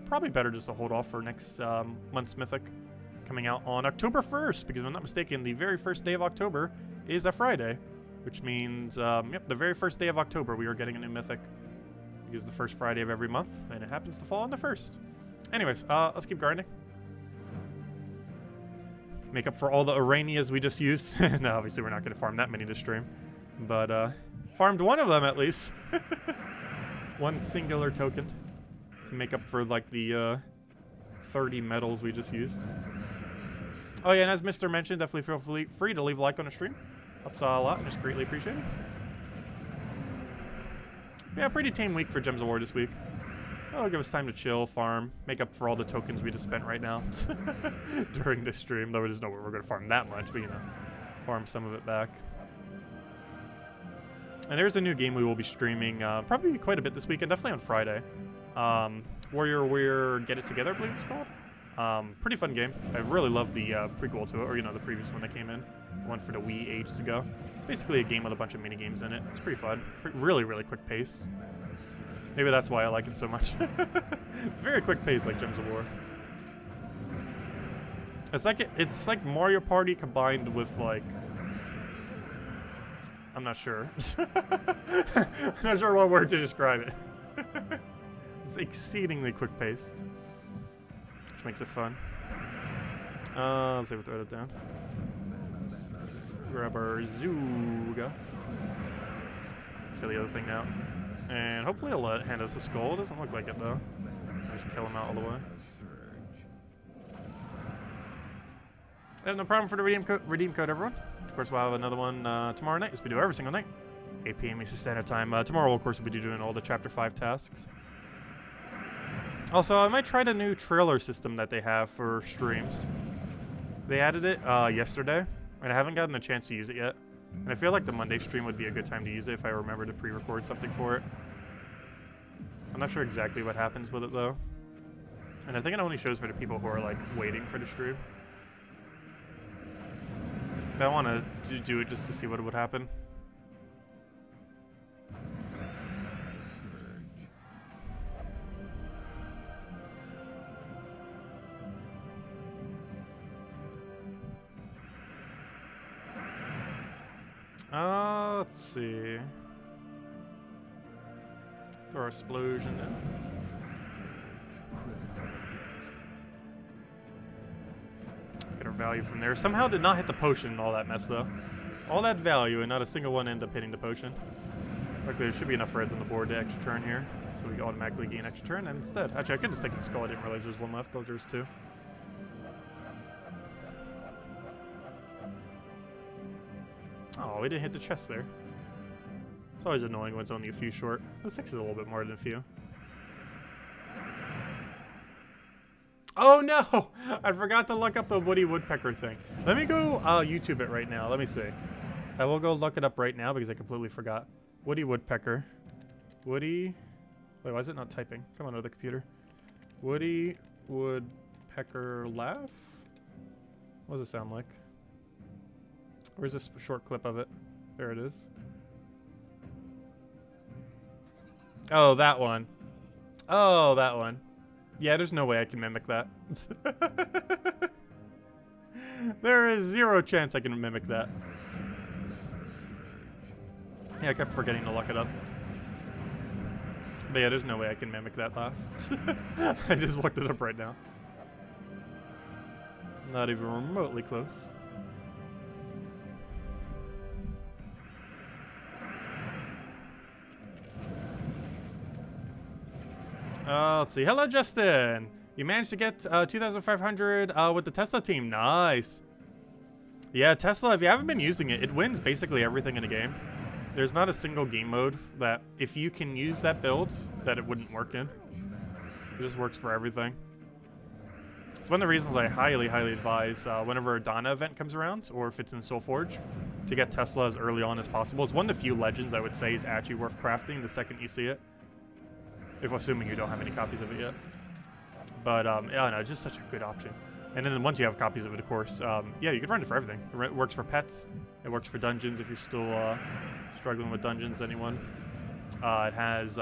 probably better just to hold off for next month's Mythic. coming out on October 1st, because if I'm not mistaken, the very first day of October is a Friday, which means, yep, the very first day of October we are getting a new Mythic, because the first Friday of every month, and it happens to fall on the 1st. Anyways, let's keep grinding. Make up for all the Aranias we just used. No, obviously we're not going to farm that many to stream, but farmed one of them at least. One singular token to make up for like the 30 medals we just used. Oh yeah, and as Mr. mentioned, definitely feel free to leave a like on the stream. Helps out a lot, just greatly appreciated. Yeah, pretty tame week for Gems of War this week. That'll give us time to chill, farm, make up for all the tokens we just spent right now during this stream. Though there's no way we're going to farm that much, but you know, farm some of it back. And there's a new game we will be streaming probably quite a bit this weekend, definitely on Friday. Warrior Get It Together, I believe it's called. Pretty fun game. I really love the prequel to it, or you know, the previous one that came in. One for the Wii ages ago. Basically a game with a bunch of mini games in it. It's pretty fun. Really, really quick pace. Maybe that's why I like it so much. It's very quick pace, like Gems of War. It's like Mario Party combined with like, I'm not sure. I'm not sure what word to describe it. It's exceedingly quick paced, which makes it fun. Let's see if we throw it down. Grab our Zooga. Kill the other thing now. And hopefully it'll hand us a skull. It doesn't look like it though. Just kill him out all the way. And no problem for the redeem code, everyone. Of course, we'll have another one tomorrow night, as we do every single night. 8 p.m. Eastern Standard Time. Tomorrow, of course, we'll be doing all the Chapter 5 tasks. Also, I might try the new trailer system that they have for streams. They added it yesterday, and I haven't gotten the chance to use it yet. And I feel like the Monday stream would be a good time to use it if I remember to pre-record something for it. I'm not sure exactly what happens with it, though. And I think it only shows for the people who are, like, waiting for the stream. But I want to do it just to see what would happen. Let's see. Throw our explosion in. Get our value from there. Somehow did not hit the potion and all that mess though. All that value and not a single one ended up hitting the potion. Luckily there should be enough reds on the board to extra turn here. So we automatically gain extra turn, and instead, actually I could just take the skull, I didn't realize there's one left, though there's two. Oh, we didn't hit the chest there. It's always annoying when it's only a few short. The 6 is a little bit more than a few. Oh no! I forgot to look up the Woody Woodpecker thing. Let me go YouTube it right now. Let me see. I will go look it up right now because I completely forgot. Woody Woodpecker. Woody... Wait, why is it not typing? Come on, other computer. Woody Woodpecker laugh? What does it sound like? Where's this short clip of it? There it is. Oh, that one. Oh, that one. Yeah, there's no way I can mimic that. There is 0 chance I can mimic that. Yeah, I kept forgetting to look it up. But yeah, there's no way I can mimic that laugh. I just looked it up right now. Not even remotely close. Let's see. Hello, Justin. You managed to get 2,500 with the Tesla team. Nice. Yeah, Tesla, if you haven't been using it, it wins basically everything in the game. There's not a single game mode that, if you can use that build, that it wouldn't work in. It just works for everything. It's one of the reasons I highly, highly advise whenever a Dana event comes around, or if it's in SoulForge, to get Tesla as early on as possible. It's one of the few legends I would say is actually worth crafting the second you see it. If assuming you don't have any copies of it yet. But, yeah, no, it's just such a good option. And then once you have copies of it, of course, yeah, you can run it for everything. It works for pets. It works for dungeons if you're still struggling with dungeons, anyone. It has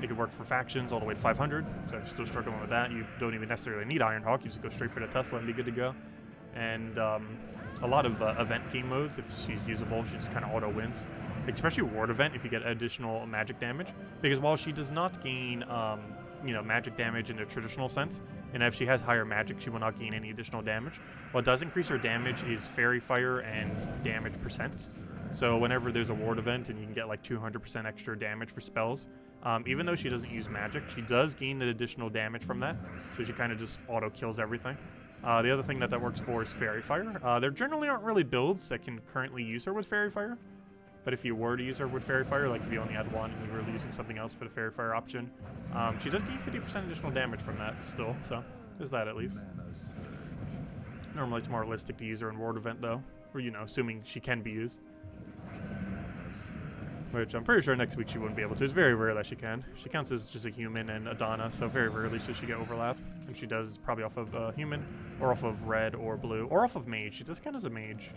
It could work for factions all the way to 500, so if you're still struggling with that, you don't even necessarily need Ironhawk, you just go straight for the Tesla and be good to go. And a lot of event game modes, if she's usable, she just kind of auto wins. Especially Ward event if you get additional magic damage, because while she does not gain you know, magic damage in the traditional sense, and if she has higher magic, she will not gain any additional damage. What does increase her damage is Fairy Fire and damage percents. So whenever there's a ward event and you can get like 200% extra damage for spells, even though she doesn't use magic, she does gain the additional damage from that, so she kind of just auto kills everything. The other thing that works for is Fairy Fire. There generally aren't really builds that can currently use her with Fairy Fire, but if you were to use her with Fairy Fire, like if you only had one and you were using something else for the Fairy Fire option, she does gain 50% additional damage from that still, so there's that at least. Normally it's more realistic to use her in ward event though, or you know, assuming she can be used. Which I'm pretty sure next week she wouldn't be able to. It's very rare that she can. She counts as just a human and Adana, so very rarely should she get overlap. And she does probably off of human, or off of red or blue, or off of mage. She does count as a mage,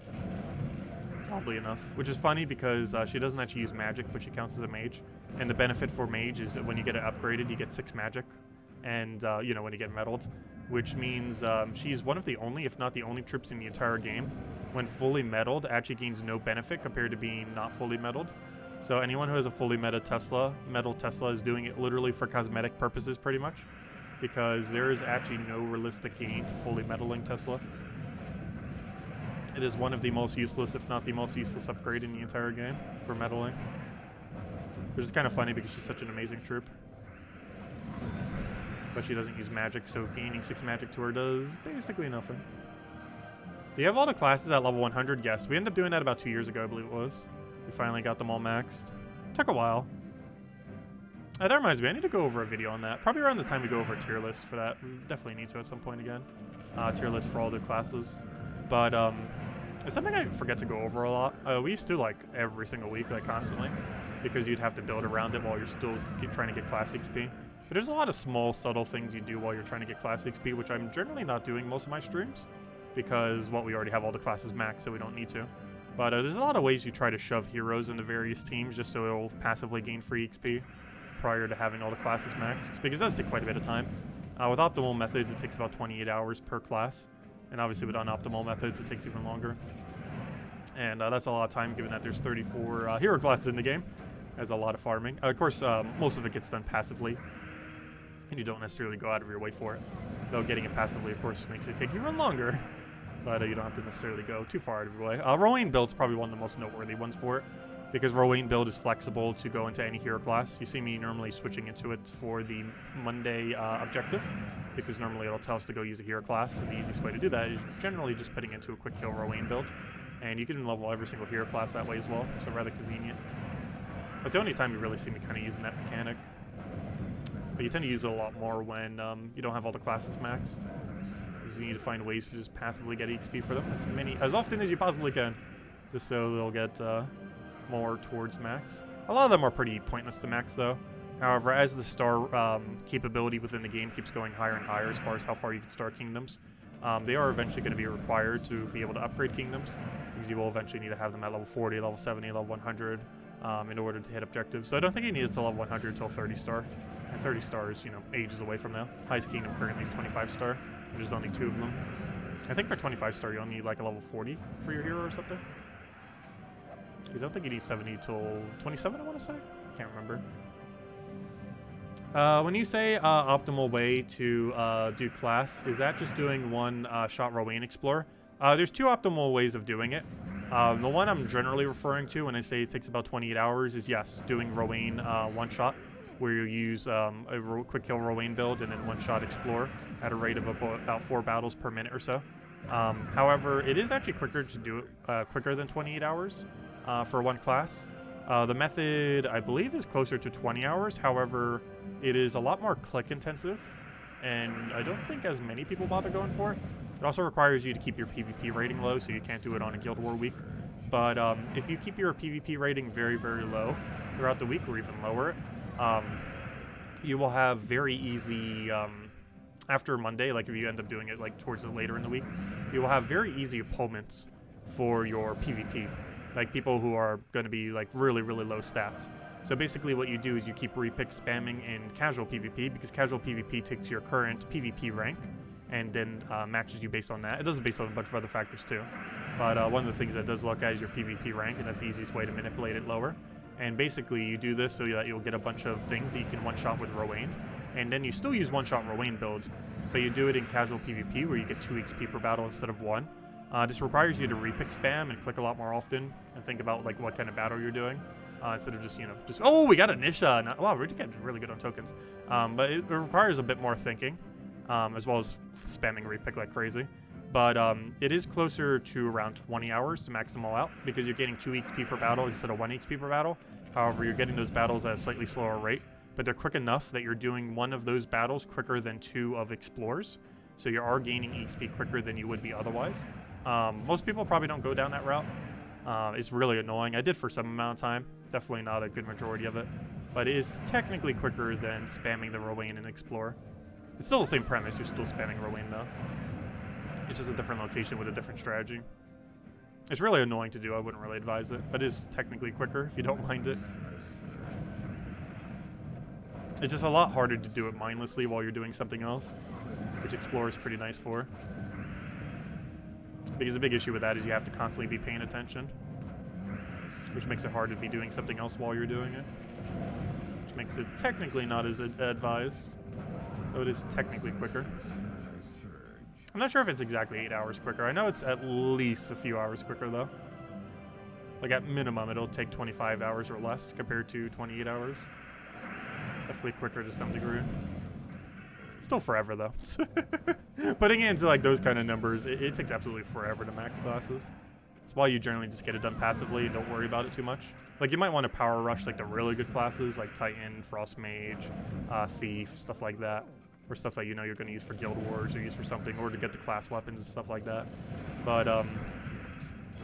oddly enough. Which is funny because she doesn't actually use magic, but she counts as a mage. And the benefit for mage is that when you get it upgraded, you get 6 magic. And, you know, when you get medaled. Which means she's one of the only, if not the only troops in the entire game, when fully medaled, actually gains no benefit compared to being not fully medaled. So anyone who has a fully medal Tesla is doing it literally for cosmetic purposes pretty much, because there is actually no realistic gain to fully medaling Tesla. It is one of the most useless, if not the most useless upgrade in the entire game for medaling. Which is kind of funny because she's such an amazing troop. But she doesn't use magic, so gaining 6 magic to her does basically nothing. Do you have all the classes at level 100? Yes, we ended up doing that about 2 years ago, I believe it was. We finally got them all maxed. Took a while. That reminds me, I need to go over a video on that. Probably around the time we go over a tier list for that. We definitely need to at some point again. Tier list for all the classes. But it's something I forget to go over a lot. We used to like every single week, like constantly, because you'd have to build around it while you're still trying to get class XP. But there's a lot of small, subtle things you do while you're trying to get class XP, which I'm generally not doing most of my streams, because, well, we already have all the classes maxed, so we don't need to. But there's a lot of ways you try to shove heroes into various teams just so it'll passively gain free XP prior to having all the classes maxed, because it does take quite a bit of time. With optimal methods, it takes about 28 hours per class, and obviously with unoptimal methods, it takes even longer. And that's a lot of time, given that there's 34 hero classes in the game. There's a lot of farming. Of course, most of it gets done passively, and you don't necessarily go out of your way for it. Though getting it passively, of course, makes it take even longer. But you don't have to necessarily go too far out of your way. Rowan build's probably one of the most noteworthy ones for it, because Rowan build is flexible to go into any hero class. You see me normally switching into it for the Monday objective, because normally it'll tell us to go use a hero class, and the easiest way to do that is generally just putting into a quick kill Rowan build. And you can level every single hero class that way as well, so rather convenient. That's the only time you really see me kind of using that mechanic. But you tend to use it a lot more when you don't have all the classes maxed. You need to find ways to just passively get XP for them as often as you possibly can, just so they'll get more towards max. A lot of them are pretty pointless to max though. However, as the star capability within the game keeps going higher and higher as far as how far you can star kingdoms, they are eventually going to be required to be able to upgrade kingdoms, because you will eventually need to have them at level 40, level 70, level 100 in order to hit objectives. So I don't think you need it to level 100 until 30 star. And 30 stars, you know, ages away from now. Highest kingdom currently is 25 star. There's only 2 of them. I think for 25 star, you only need like a level 40 for your hero or something. Because I don't think you need 70 till 27, I want to say. I can't remember. When you say optimal way to do class, is that just doing one shot Rowan Explorer? There's 2 optimal ways of doing it. The one I'm generally referring to when I say it takes about 28 hours is, yes, doing Rowan one shot, where you use a quick kill Rowan build and then one shot Explore at a rate of about 4 battles per minute or so. However, it is actually quicker to do it quicker than 28 hours for one class. The method, I believe, is closer to 20 hours. However, it is a lot more click intensive, and I don't think as many people bother going for it. It also requires you to keep your PvP rating low, so you can't do it on a Guild War week. But if you keep your PvP rating very, very low throughout the week, or even lower it, you will have very easy, after Monday, like if you end up doing it like towards it later in the week, you will have very easy opponents for your PvP. Like people who are going to be like really, really low stats. So basically what you do is you keep repick spamming in casual PvP, because casual PvP takes your current PvP rank and then matches you based on that. It does it based on a bunch of other factors too. But one of the things that does look at is your PvP rank, and that's the easiest way to manipulate it lower. And basically you do this so that you'll get a bunch of things that you can one-shot with Rowan. And then you still use one-shot Rowan builds. So you do it in casual PvP where you get 2 XP per battle instead of 1. This requires you to repick spam and click a lot more often and think about like what kind of battle you're doing. Instead of just, you know, oh, we got a Nisha. Wow, we're getting really good on tokens. But it requires a bit more thinking, as well as spamming repick like crazy. But it is closer to around 20 hours to max them all out, because you're getting 2 XP per battle instead of 1 XP per battle. However, you're getting those battles at a slightly slower rate, but they're quick enough that you're doing one of those battles quicker than 2 of Explorers. So you are gaining XP quicker than you would be otherwise. Most people probably don't go down that route. It's really annoying. I did for some amount of time. Definitely not a good majority of it. But it is technically quicker than spamming the Rowan and Explorer. It's still the same premise. You're still spamming Rowan though. It's just a different location with a different strategy. It's really annoying to do. I wouldn't really advise it. But it is technically quicker if you don't mind it. It's just a lot harder to do it mindlessly while you're doing something else, which Explorer is pretty nice for. Because the big issue with that is you have to constantly be paying attention, which makes it hard to be doing something else while you're doing it, which makes it technically not as advised, though it is technically quicker. I'm not sure if it's exactly 8 hours quicker. I know it's at least a few hours quicker though. Like at minimum, it'll take 25 hours or less compared to 28 hours. Definitely quicker to some degree. Still forever though. Putting it into like those kind of numbers, it takes absolutely forever to max classes. That's why you generally just get it done passively and don't worry about it too much. Like you might want to power rush like the really good classes like Titan, Frost Mage, Thief, stuff like that. Or stuff that you know you're going to use for Guild Wars or use for something, or to get the class weapons and stuff like that. But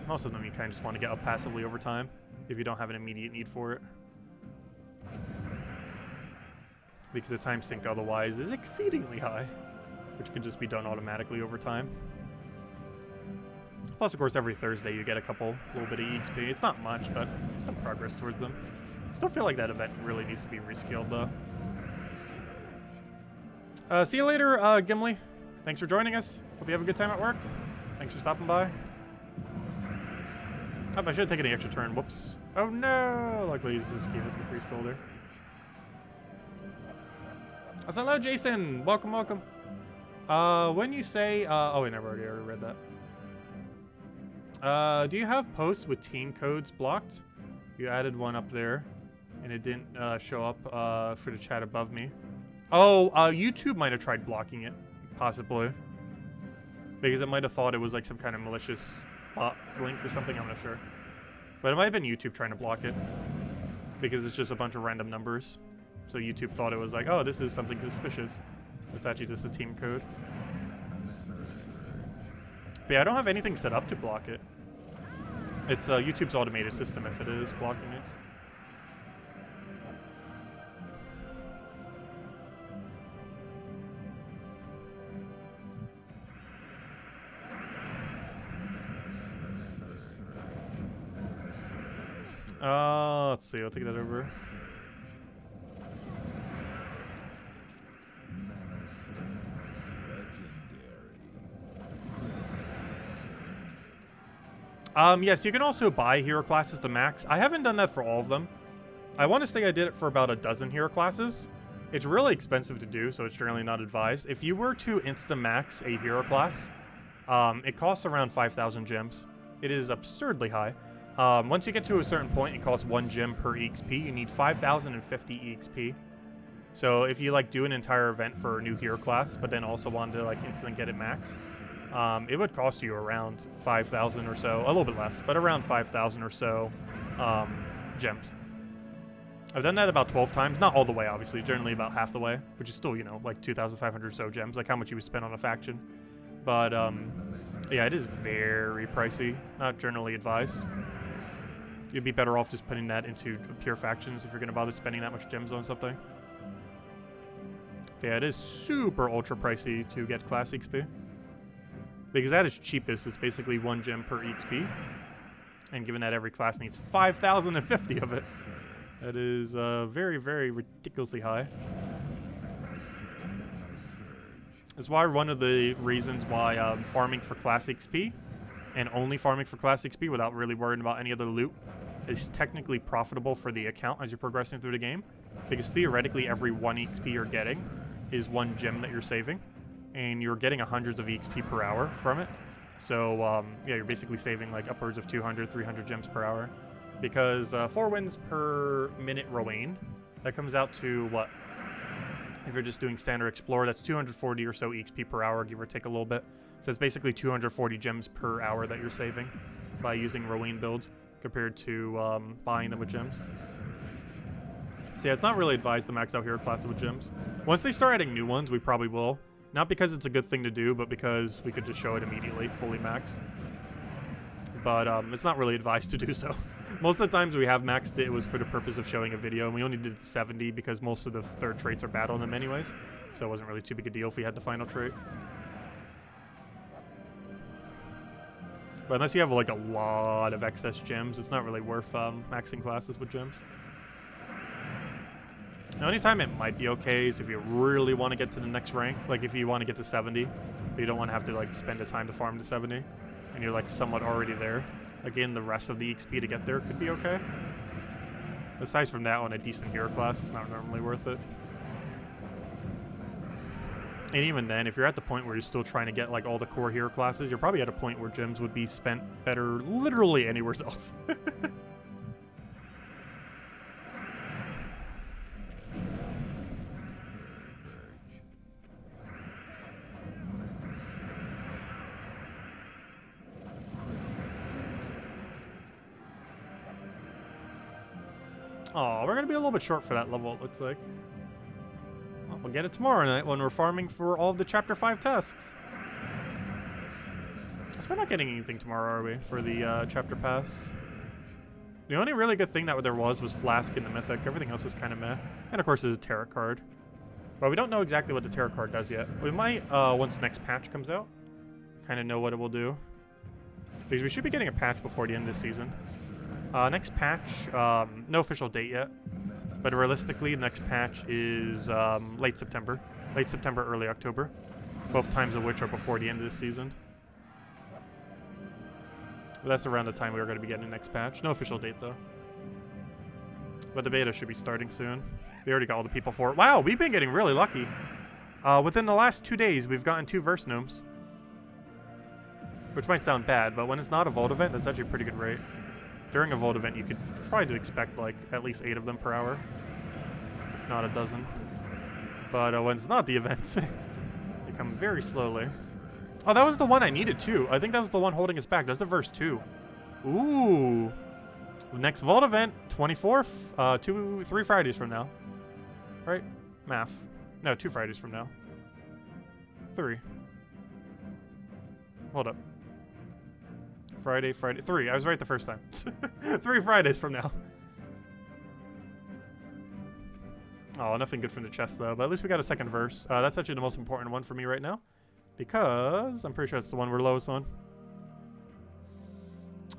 most of them you kind of just want to get up passively over time if you don't have an immediate need for it. Because the time sink otherwise is exceedingly high, which can just be done automatically over time. Plus, of course, every Thursday you get a little bit of EXP. It's not much, but some progress towards them. Still feel like that event really needs to be rescaled, though. See you later, Gimli. Thanks for joining us. Hope you have a good time at work. Thanks for stopping by. Oh, I should have taken the extra turn. Whoops. Oh, no. Luckily, this gave us the free skull there. Hello, Jason. Welcome, welcome. When you say, oh wait, never already read that. Do you have posts with team codes blocked? You added one up there, and it didn't show up for the chat above me. Oh, YouTube might have tried blocking it, possibly, because it might have thought it was like some kind of malicious bot link or something. I'm not sure, but it might have been YouTube trying to block it because it's just a bunch of random numbers. So YouTube thought it was like, oh, this is something suspicious. It's actually just a team code. But yeah, I don't have anything set up to block it. It's YouTube's automated system if it is blocking it. Let's see, I'll take that over. Yes, you can also buy hero classes to max. I haven't done that for all of them. I want to say I did it for about a dozen hero classes. It's really expensive to do, so it's generally not advised. If you were to insta-max a hero class, it costs around 5,000 gems. It is absurdly high. Once you get to a certain point, it costs 1 gem per EXP. You need 5,050 EXP. So if you like do an entire event for a new hero class, but then also wanted to like instant get it max, it would cost you around 5,000 or so, a little bit less, but around 5,000 or so gems. I've done that about 12 times, not all the way, obviously, generally about half the way, which is still, you know, like 2,500 or so gems, like how much you would spend on a faction. But yeah, it is very pricey, not generally advised. You'd be better off just putting that into pure factions if you're going to bother spending that much gems on something. Yeah, it is super ultra pricey to get class XP. Because that is cheapest, it's basically 1 gem per XP. And given that every class needs 5,050 of it, That is very, very ridiculously high. That's why one of the reasons why farming for class XP and only farming for class XP without really worrying about any other loot is technically profitable for the account as you're progressing through the game. Because theoretically every 1 XP you're getting is 1 gem that you're saving. And you're getting hundreds of XP per hour from it. So yeah, you're basically saving like upwards of 200, 300 gems per hour. Because 4 wins per minute Rowan, that comes out to what? If you're just doing standard Explorer, that's 240 or so XP per hour, give or take a little bit. So it's basically 240 gems per hour that you're saving by using Rowan build compared to buying them with gems. So yeah, it's not really advised to max out hero classes with gems. Once they start adding new ones, we probably will. Not because it's a good thing to do, but because we could just show it immediately, fully maxed. But it's not really advised to do so. Most of the times we have maxed it, it was for the purpose of showing a video, and we only did 70 because most of the third traits are battle in them anyways. So it wasn't really too big a deal if we had the final trait. But unless you have like a lot of excess gems, it's not really worth maxing classes with gems. The only time it might be okay is if you really want to get to the next rank. Like if you want to get to 70, but you don't want to have to like spend the time to farm to 70. And you're like somewhat already there. Again, the rest of the XP to get there could be okay. Aside from that, on a decent hero class, it's not normally worth it. And even then, if you're at the point where you're still trying to get like all the core hero classes, you're probably at a point where gems would be spent better literally anywhere else. Oh, we're going to be a little bit short for that level, it looks like. Well, we'll get it tomorrow night when we're farming for all of the Chapter 5 tasks. So we're not getting anything tomorrow, are we, for the Chapter Pass? The only really good thing that there was Flask in the Mythic. Everything else is kind of meh. And of course there's a Tarot card. But we don't know exactly what the Tarot card does yet. We might, once the next patch comes out, kind of know what it will do. Because we should be getting a patch before the end of this season. Next patch, no official date yet, but realistically, the next patch is late September, early October, both times of which are before the end of this season. But that's around the time we are going to be getting the next patch. No official date though. But the beta should be starting soon. We already got all the people for it. Wow, we've been getting really lucky. Within the last 2 days, we've gotten 2 verse gnomes. Which might sound bad, but when it's not a Vault event, that's actually a pretty good rate. During a Vault event, you could try to expect like at least 8 of them per hour, if not a dozen. But when it's not the events, they come very slowly. Oh, that was the one I needed too. I think that was the one holding us back. That's the verse 2. Ooh. Next Vault event, 24th, 3 Fridays from now. Right? Math. No, 2 Fridays from now. 3. Hold up. Friday, 3. I was right the first time. 3 Fridays from now. Oh, nothing good from the chest though, but at least we got a second verse. That's actually the most important one for me right now, because I'm pretty sure it's the one we're lowest on.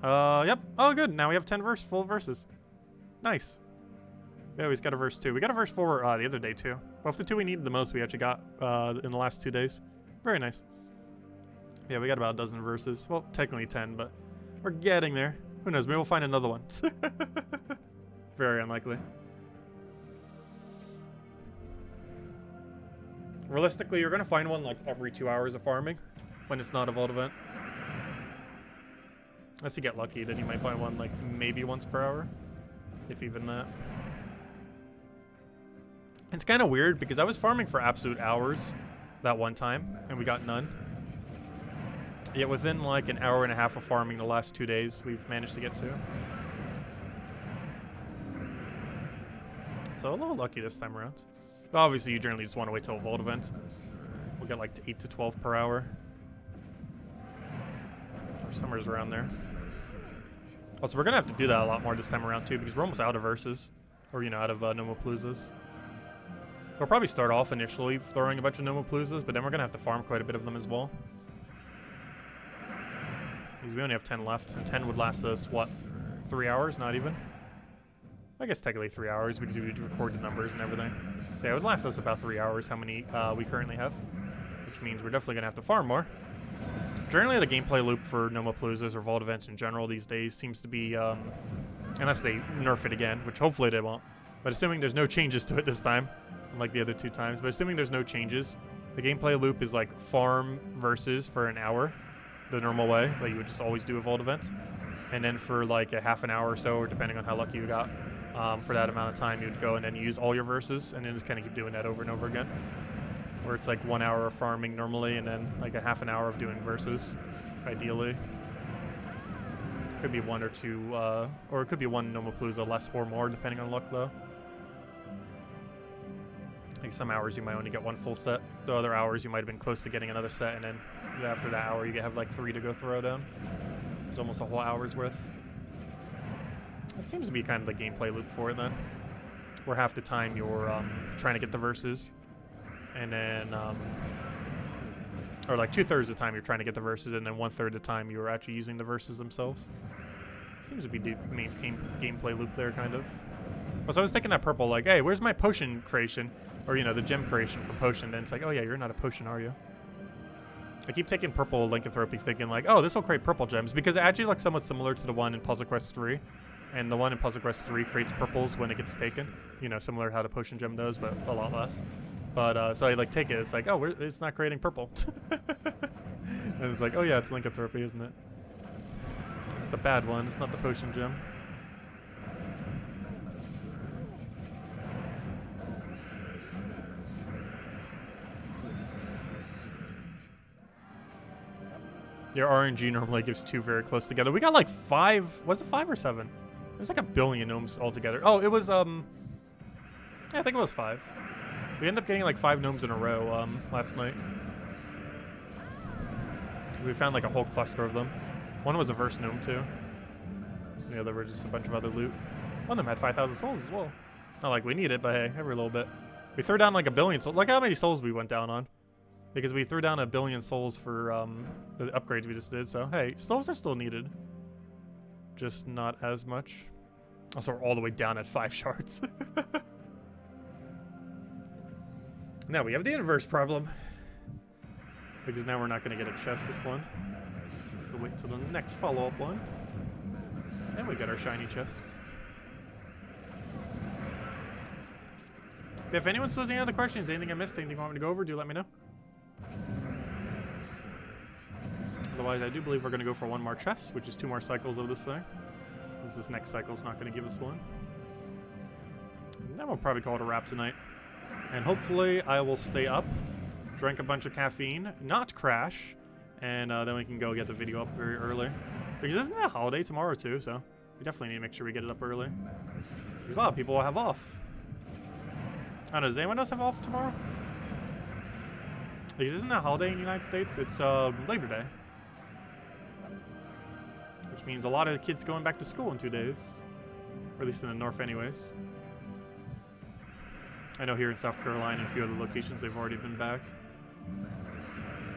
Yep. Oh, good. Now we have 10 full verses. Nice. Yeah, we've got a verse 2. We got a verse 4 the other day too. Both the 2 we needed the most we actually got in the last 2 days. Very nice. Yeah, we got about a dozen verses. Well, technically 10, but we're getting there. Who knows? Maybe we'll find another one. Very unlikely. Realistically, you're going to find one like every 2 hours of farming when it's not a Vault event. Unless you get lucky, then you might find one like maybe once per hour, if even that. It's kind of weird because I was farming for absolute hours that one time, and we got none. Yet within like an hour and a half of farming the last 2 days, we've managed to get 2. So a little lucky this time around. But obviously, you generally just want to wait till a Vault event. We'll get like 8 to 12 per hour. Or somewhere's around there. Also, we're going to have to do that a lot more this time around too, because we're almost out of verses. Or, you know, out of Nomopaloozas. We'll probably start off initially throwing a bunch of Nomopaloozas, but then we're going to have to farm quite a bit of them as well. Because we only have 10 left, and 10 would last us, what, 3 hours? Not even. I guess technically 3 hours because we record the numbers and everything. So yeah, it would last us about 3 hours, how many we currently have. Which means we're definitely going to have to farm more. Generally, the gameplay loop for Nomapaloozas or Vault events in general these days seems to be, unless they nerf it again, which hopefully they won't. But assuming there's no changes to it this time, unlike the other 2 times, but assuming there's no changes, the gameplay loop is like farm versus for an hour, the normal way that you would just always do a Vault event. And then for like a half an hour or so, or depending on how lucky you got, for that amount of time, you'd go and then use all your verses, and then just kind of keep doing that over and over again. Where it's like 1 hour of farming normally, and then like a half an hour of doing verses, ideally. Could be 1 or 2, or it could be 1 Nomapalooza less or more, depending on luck though. Like some hours you might only get 1 full set. The other hours you might have been close to getting another set, and then after that hour you have like 3 to go throw down. It's almost a whole hour's worth. That seems to be kind of the gameplay loop for it then. Where half the time you're trying to get the verses. And then, or like 2/3 of the time you're trying to get the verses, and then 1/3 of the time you're actually using the verses themselves. Seems to be the main gameplay loop there, kind of. So I was thinking that purple, like, hey, where's my potion creation? Or, you know, the gem creation from potion. Then it's like, oh yeah, you're not a potion, are you? I keep taking purple lycanthropy thinking like, oh, this will create purple gems, because it actually looks somewhat similar to the one in Puzzle Quest 3. And the one in Puzzle Quest 3 creates purples when it gets taken. You know, similar to how the potion gem does, but a lot less. But, so I, like, take it. It's like, oh, it's not creating purple. And it's like, oh, yeah, it's lycanthropy, isn't it? It's the bad one. It's not the potion gem. Your RNG normally gives 2 very close together. We got, like, 5... Was it 5 or 7? There's, like, 1 billion gnomes altogether. Oh, it was, yeah, I think it was 5. We ended up getting like 5 gnomes in a row last night. We found like a whole cluster of them. One was a verse gnome too. The other were just a bunch of other loot. One of them had 5,000 souls as well. Not like we need it, but hey, every little bit. We threw down like 1 billion souls. Look how many souls we went down on. Because we threw down 1 billion souls for the upgrades we just did. So hey, souls are still needed. Just not as much. Also, we're all the way down at 5 shards. Now we have the inverse problem. Because now we're not going to get a chest this one. Have to wait till the next follow-up one. And we got our shiny chests. If anyone's still any other questions, anything I missed, anything you want me to go over, do let me know. Otherwise, I do believe we're going to go for 1 more chest, which is 2 more cycles of this thing. Since this next cycle is not going to give us one. And then we'll probably call it a wrap tonight. And hopefully I will stay up, drink a bunch of caffeine, not crash, and then we can go get the video up very early. Because isn't it a holiday tomorrow too, so we definitely need to make sure we get it up early. Because a lot of people will have off. I don't know, does anyone else have off tomorrow? Because isn't it a holiday in the United States? It's Labor Day. Which means a lot of kids going back to school in 2 days. Or at least in the north anyways. I know here in South Carolina and a few other locations they've already been back. So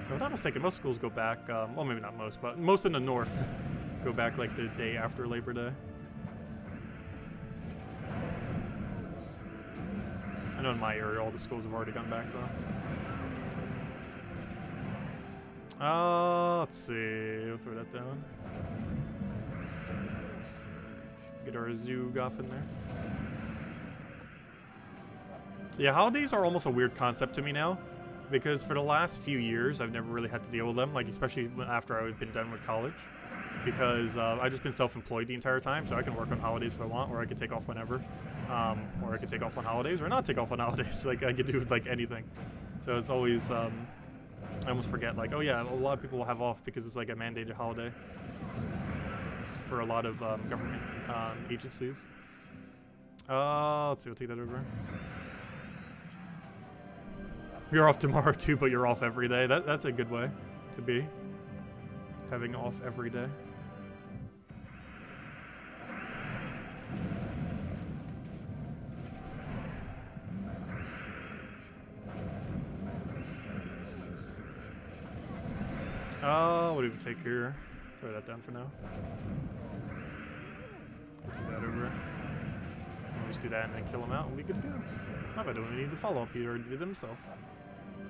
if I'm not mistaken, most schools go back, well maybe not most, but most in the north go back like the day after Labor Day. I know in my area all the schools have already gone back though. Let's see, we'll throw that down. Get our Zoog off in there. Yeah, holidays are almost a weird concept to me now, because for the last few years I've never really had to deal with them, like especially after I've been done with college, because I've just been self-employed the entire time, so I can work on holidays if I want, or I can take off whenever, or I can take off on holidays, or not take off on holidays, like I could do like anything. So it's always, I almost forget, like, oh yeah, a lot of people will have off because it's like a mandated holiday for a lot of government agencies. Let's see, we'll take that over. You're off tomorrow too, but you're off every day. That's a good way to be. Having off every day. What do we take here? Throw that down for now. Put that over. just do that and then kill him out and we good to go. Not bad, don't need the follow-up, he already did it himself.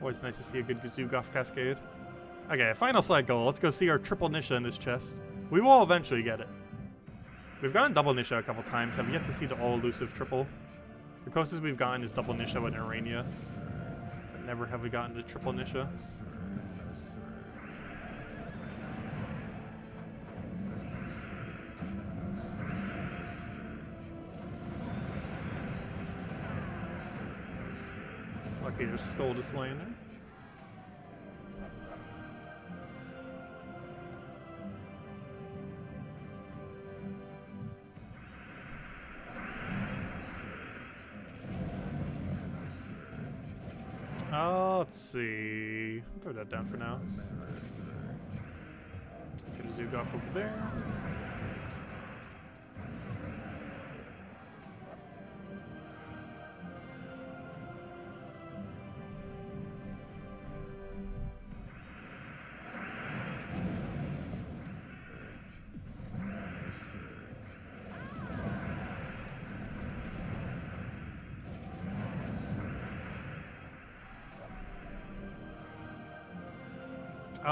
Always nice to see a good Gazoogoff Cascade. Okay, final side goal. Let's go see our triple Nisha in this chest. We will eventually get it. We've gotten double Nisha a couple times. Have yet to see the all-elusive triple. The closest we've gotten is double Nisha with Urania. But never have we gotten the triple Nisha. Lucky there's Skull just laying there. Let's see. I'll throw that down for now. Get a Zoogoff over there.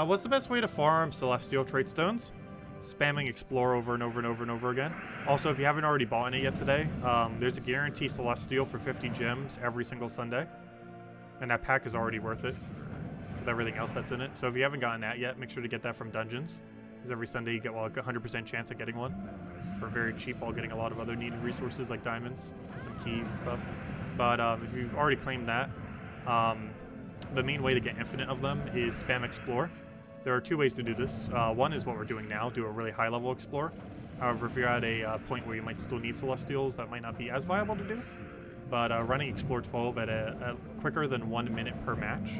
What's the best way to farm Celestial Trait Stones? Spamming Explore over and over and over and over again. Also, if you haven't already bought it yet today, there's a guarantee Celestial for 50 gems every single Sunday. And that pack is already worth it with everything else that's in it. So if you haven't gotten that yet, make sure to get that from Dungeons. Because every Sunday you get like a 100% chance at getting one. For very cheap while getting a lot of other needed resources like diamonds, and some keys and stuff. But if you've already claimed that, the main way to get infinite of them is spam Explore. There are two ways to do this. One is what we're doing now, do a really high level Explore. However, if you're at a point where you might still need Celestials, that might not be as viable to do. But running Explore 12 at a quicker than 1 minute per match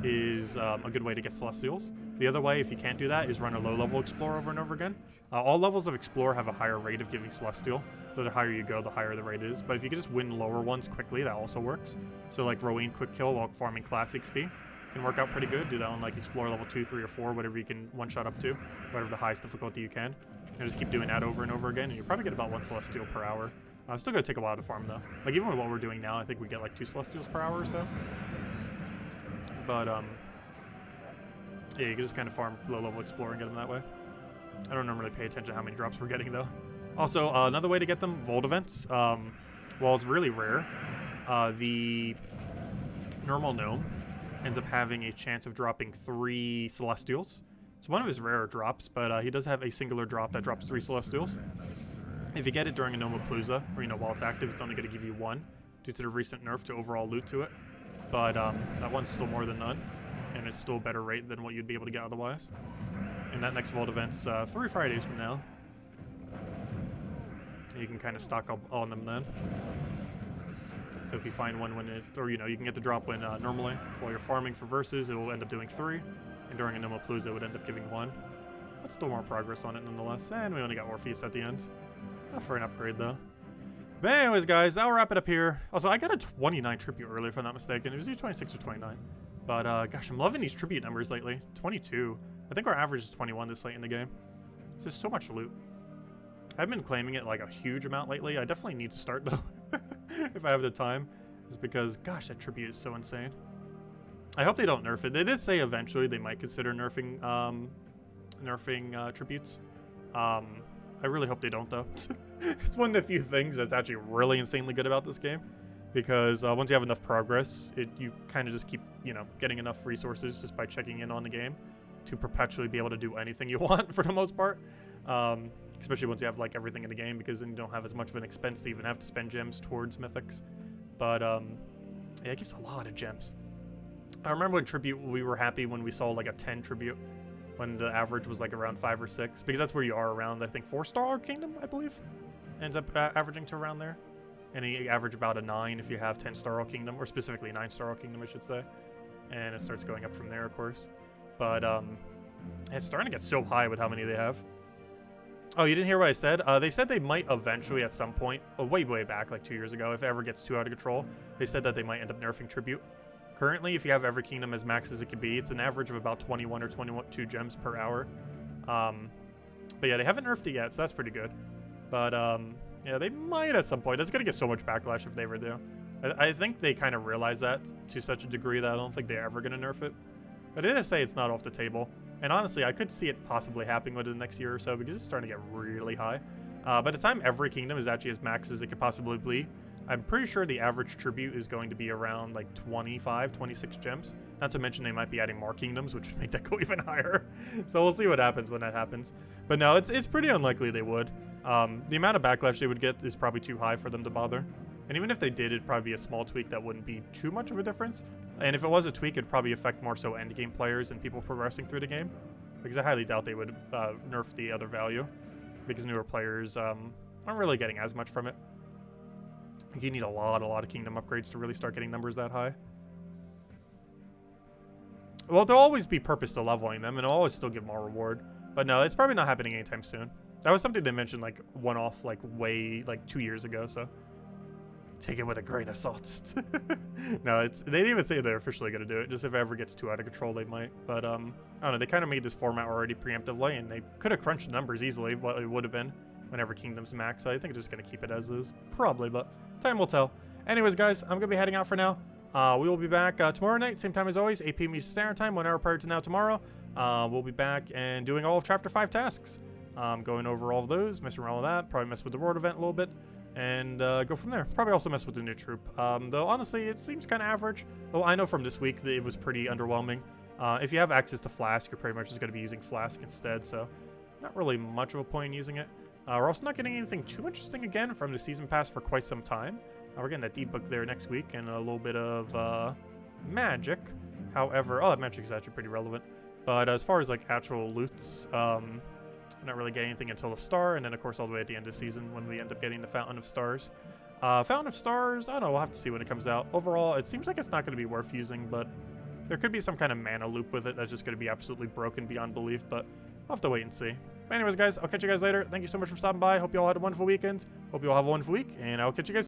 is a good way to get Celestials. The other way, if you can't do that, is run a low level Explore over and over again. All levels of Explore have a higher rate of giving Celestial. So the higher you go, the higher the rate is. But if you can just win lower ones quickly, that also works. So like Rowan quick kill while farming class XP can work out pretty good. Do that on like Explore level 2, 3, or 4, whatever you can one-shot up to, whatever the highest difficulty you can. And just keep doing that over and over again, and you'll probably get about 1 Celestial per hour. It's still gonna take a while to farm though. Like even with what we're doing now, I think we get like 2 Celestials per hour or so. But yeah, you can just kind of farm low-level Explore and get them that way. I don't normally pay attention to how many drops we're getting though. Also, another way to get them, Vault events. While it's really rare, the normal gnome ends up having a chance of dropping 3 Celestials. It's one of his rarer drops, but he does have a singular drop that drops 3 Celestials. If you get it during a Nomapalooza, or while it's active, it's only going to give you 1 due to the recent nerf to overall loot to it. But that one's still more than none, and it's still a better rate than what you'd be able to get otherwise. And that next Vault event's 3 Fridays from now. You can kind of stock up on them then. So if you find one when it, or you can get the drop when normally while you're farming for versus, it will end up doing 3, and during a Nomapalooza it would end up giving 1. That's still more progress on it nonetheless, and we only got Orpheus at the end. Not for an upgrade though. But anyways, guys, that'll wrap it up here. Also, I got a 29 tribute earlier, if I'm not mistaken. It was either 26 or 29. But gosh, I'm loving these tribute numbers lately. 22. I think our average is 21 this late in the game. It's just so much loot. I've been claiming it like a huge amount lately. I definitely need to start though, if I have the time. It's because, gosh, that tribute is so insane. I hope they don't nerf it. They did say eventually they might consider nerfing tributes. I really hope they don't though. It's one of the few things that's actually really insanely good about this game, because once you have enough progress, you kind of just keep getting enough resources just by checking in on the game to perpetually be able to do anything you want for the most part. Especially once you have like everything in the game, because then you don't have as much of an expense to even have to spend gems towards mythics. But yeah, it gives a lot of gems. I remember when tribute, we were happy when we saw like a 10 tribute, when the average was like around 5 or 6, because that's where you are around, I think 4-star kingdom, I believe, ends up averaging to around there. And you average about a 9 if you have 10-star kingdom, or specifically 9-star kingdom, I should say. And it starts going up from there, of course. But it's starting to get so high with how many they have. Oh, you didn't hear what I said? They said they might eventually at some point, way back, like 2 years ago, if it ever gets too out of control, they said that they might end up nerfing tribute. Currently, if you have every kingdom as max as it can be, it's an average of about 21 or 22 gems per hour. But yeah, they haven't nerfed it yet, so that's pretty good. But Yeah, they might at some point. That's going to get so much backlash if they ever do. I think they kind of realize that to such a degree that I don't think they're ever going to nerf it. But it is say it's not off the table. And honestly, I could see it possibly happening within the next year or so because it's starting to get really high. By the time every kingdom is actually as max as it could possibly be, I'm pretty sure the average tribute is going to be around like 25, 26 gems. Not to mention they might be adding more kingdoms, which would make that go even higher. So we'll see what happens when that happens. But no, it's pretty unlikely they would. The amount of backlash they would get is probably too high for them to bother. And even if they did, it'd probably be a small tweak that wouldn't be too much of a difference. And if it was a tweak, it'd probably affect more so endgame players and people progressing through the game. Because I highly doubt they would nerf the other value. Because newer players aren't really getting as much from it. You need a lot of kingdom upgrades to really start getting numbers that high. Well, there'll always be purpose to leveling them, and it'll always still give more reward. But no, it's probably not happening anytime soon. That was something they mentioned like one-off like way like 2 years ago, so take it with a grain of salt. No, they didn't even say they're officially going to do it. Just if it ever gets too out of control, they might. But I don't know. They kind of made this format already preemptively, and they could have crunched the numbers easily. What it would have been whenever Kingdom's max. So I think they're just going to keep it as is, probably. But time will tell. Anyways, guys, I'm going to be heading out for now. We will be back tomorrow night, same time as always, 8 p.m. Eastern Standard Time, 1 hour prior to now tomorrow. We'll be back and doing all of Chapter 5 tasks. Going over all of those, messing around with that, probably mess with the world event a little bit, and go from there. Probably also mess with the new troop. Though, honestly, it seems kind of average. Well, I know from this week that it was pretty underwhelming. If you have access to Flask, you're pretty much just going to be using Flask instead, so not really much of a point in using it. We're also not getting anything too interesting again from the Season Pass for quite some time. We're getting that DeepBook there next week and a little bit of magic. However, that magic is actually pretty relevant. But as far as like actual loots, we're not really getting anything until the star, and then of course all the way at the end of the season when we end up getting the Fountain of Stars. Fountain of Stars, I don't know, we'll have to see when it comes out. Overall, it seems like it's not going to be worth using, but there could be some kind of mana loop with it that's just going to be absolutely broken beyond belief, but we'll have to wait and see. But anyways, guys, I'll catch you guys later. Thank you so much for stopping by. Hope you all had a wonderful weekend. Hope you all have a wonderful week, and I'll catch you guys